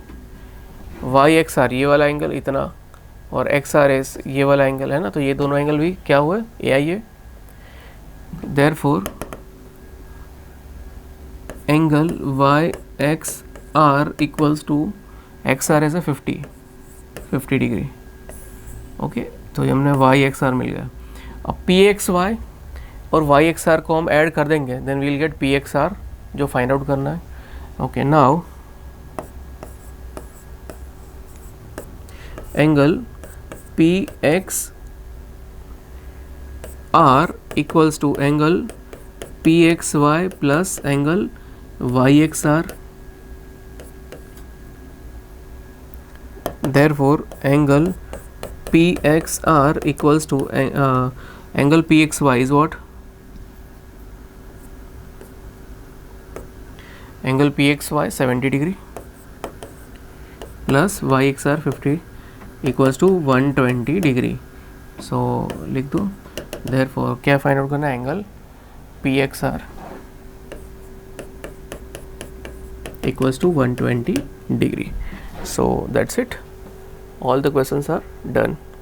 [SPEAKER 2] Y X R ये वाला angle इतना, और x R S ये वाला एंगल है ना, तो ये दोनों एंगल भी क्या हुआ, A I A. Therefore angle Y X R equals to X R S है 50 डिग्री. ओके, तो ये हमने वाई एक्स आर मिल गया. अब पी एक्स वाई और वाई एक्स आर को हम ऐड कर देंगे, then we'll get P X R जो फाइंड आउट करना है. Okay, now angle P X R equals to angle P X Y plus angle Y X R. Therefore, angle PXR equals to angle PXY is what? Angle PXY 70 degree plus YXR 50 equals to 120 degree. So लिख दो. Therefore क्या find out करना है, angle PXR equals to 120 degree. So that's it. All the questions are done.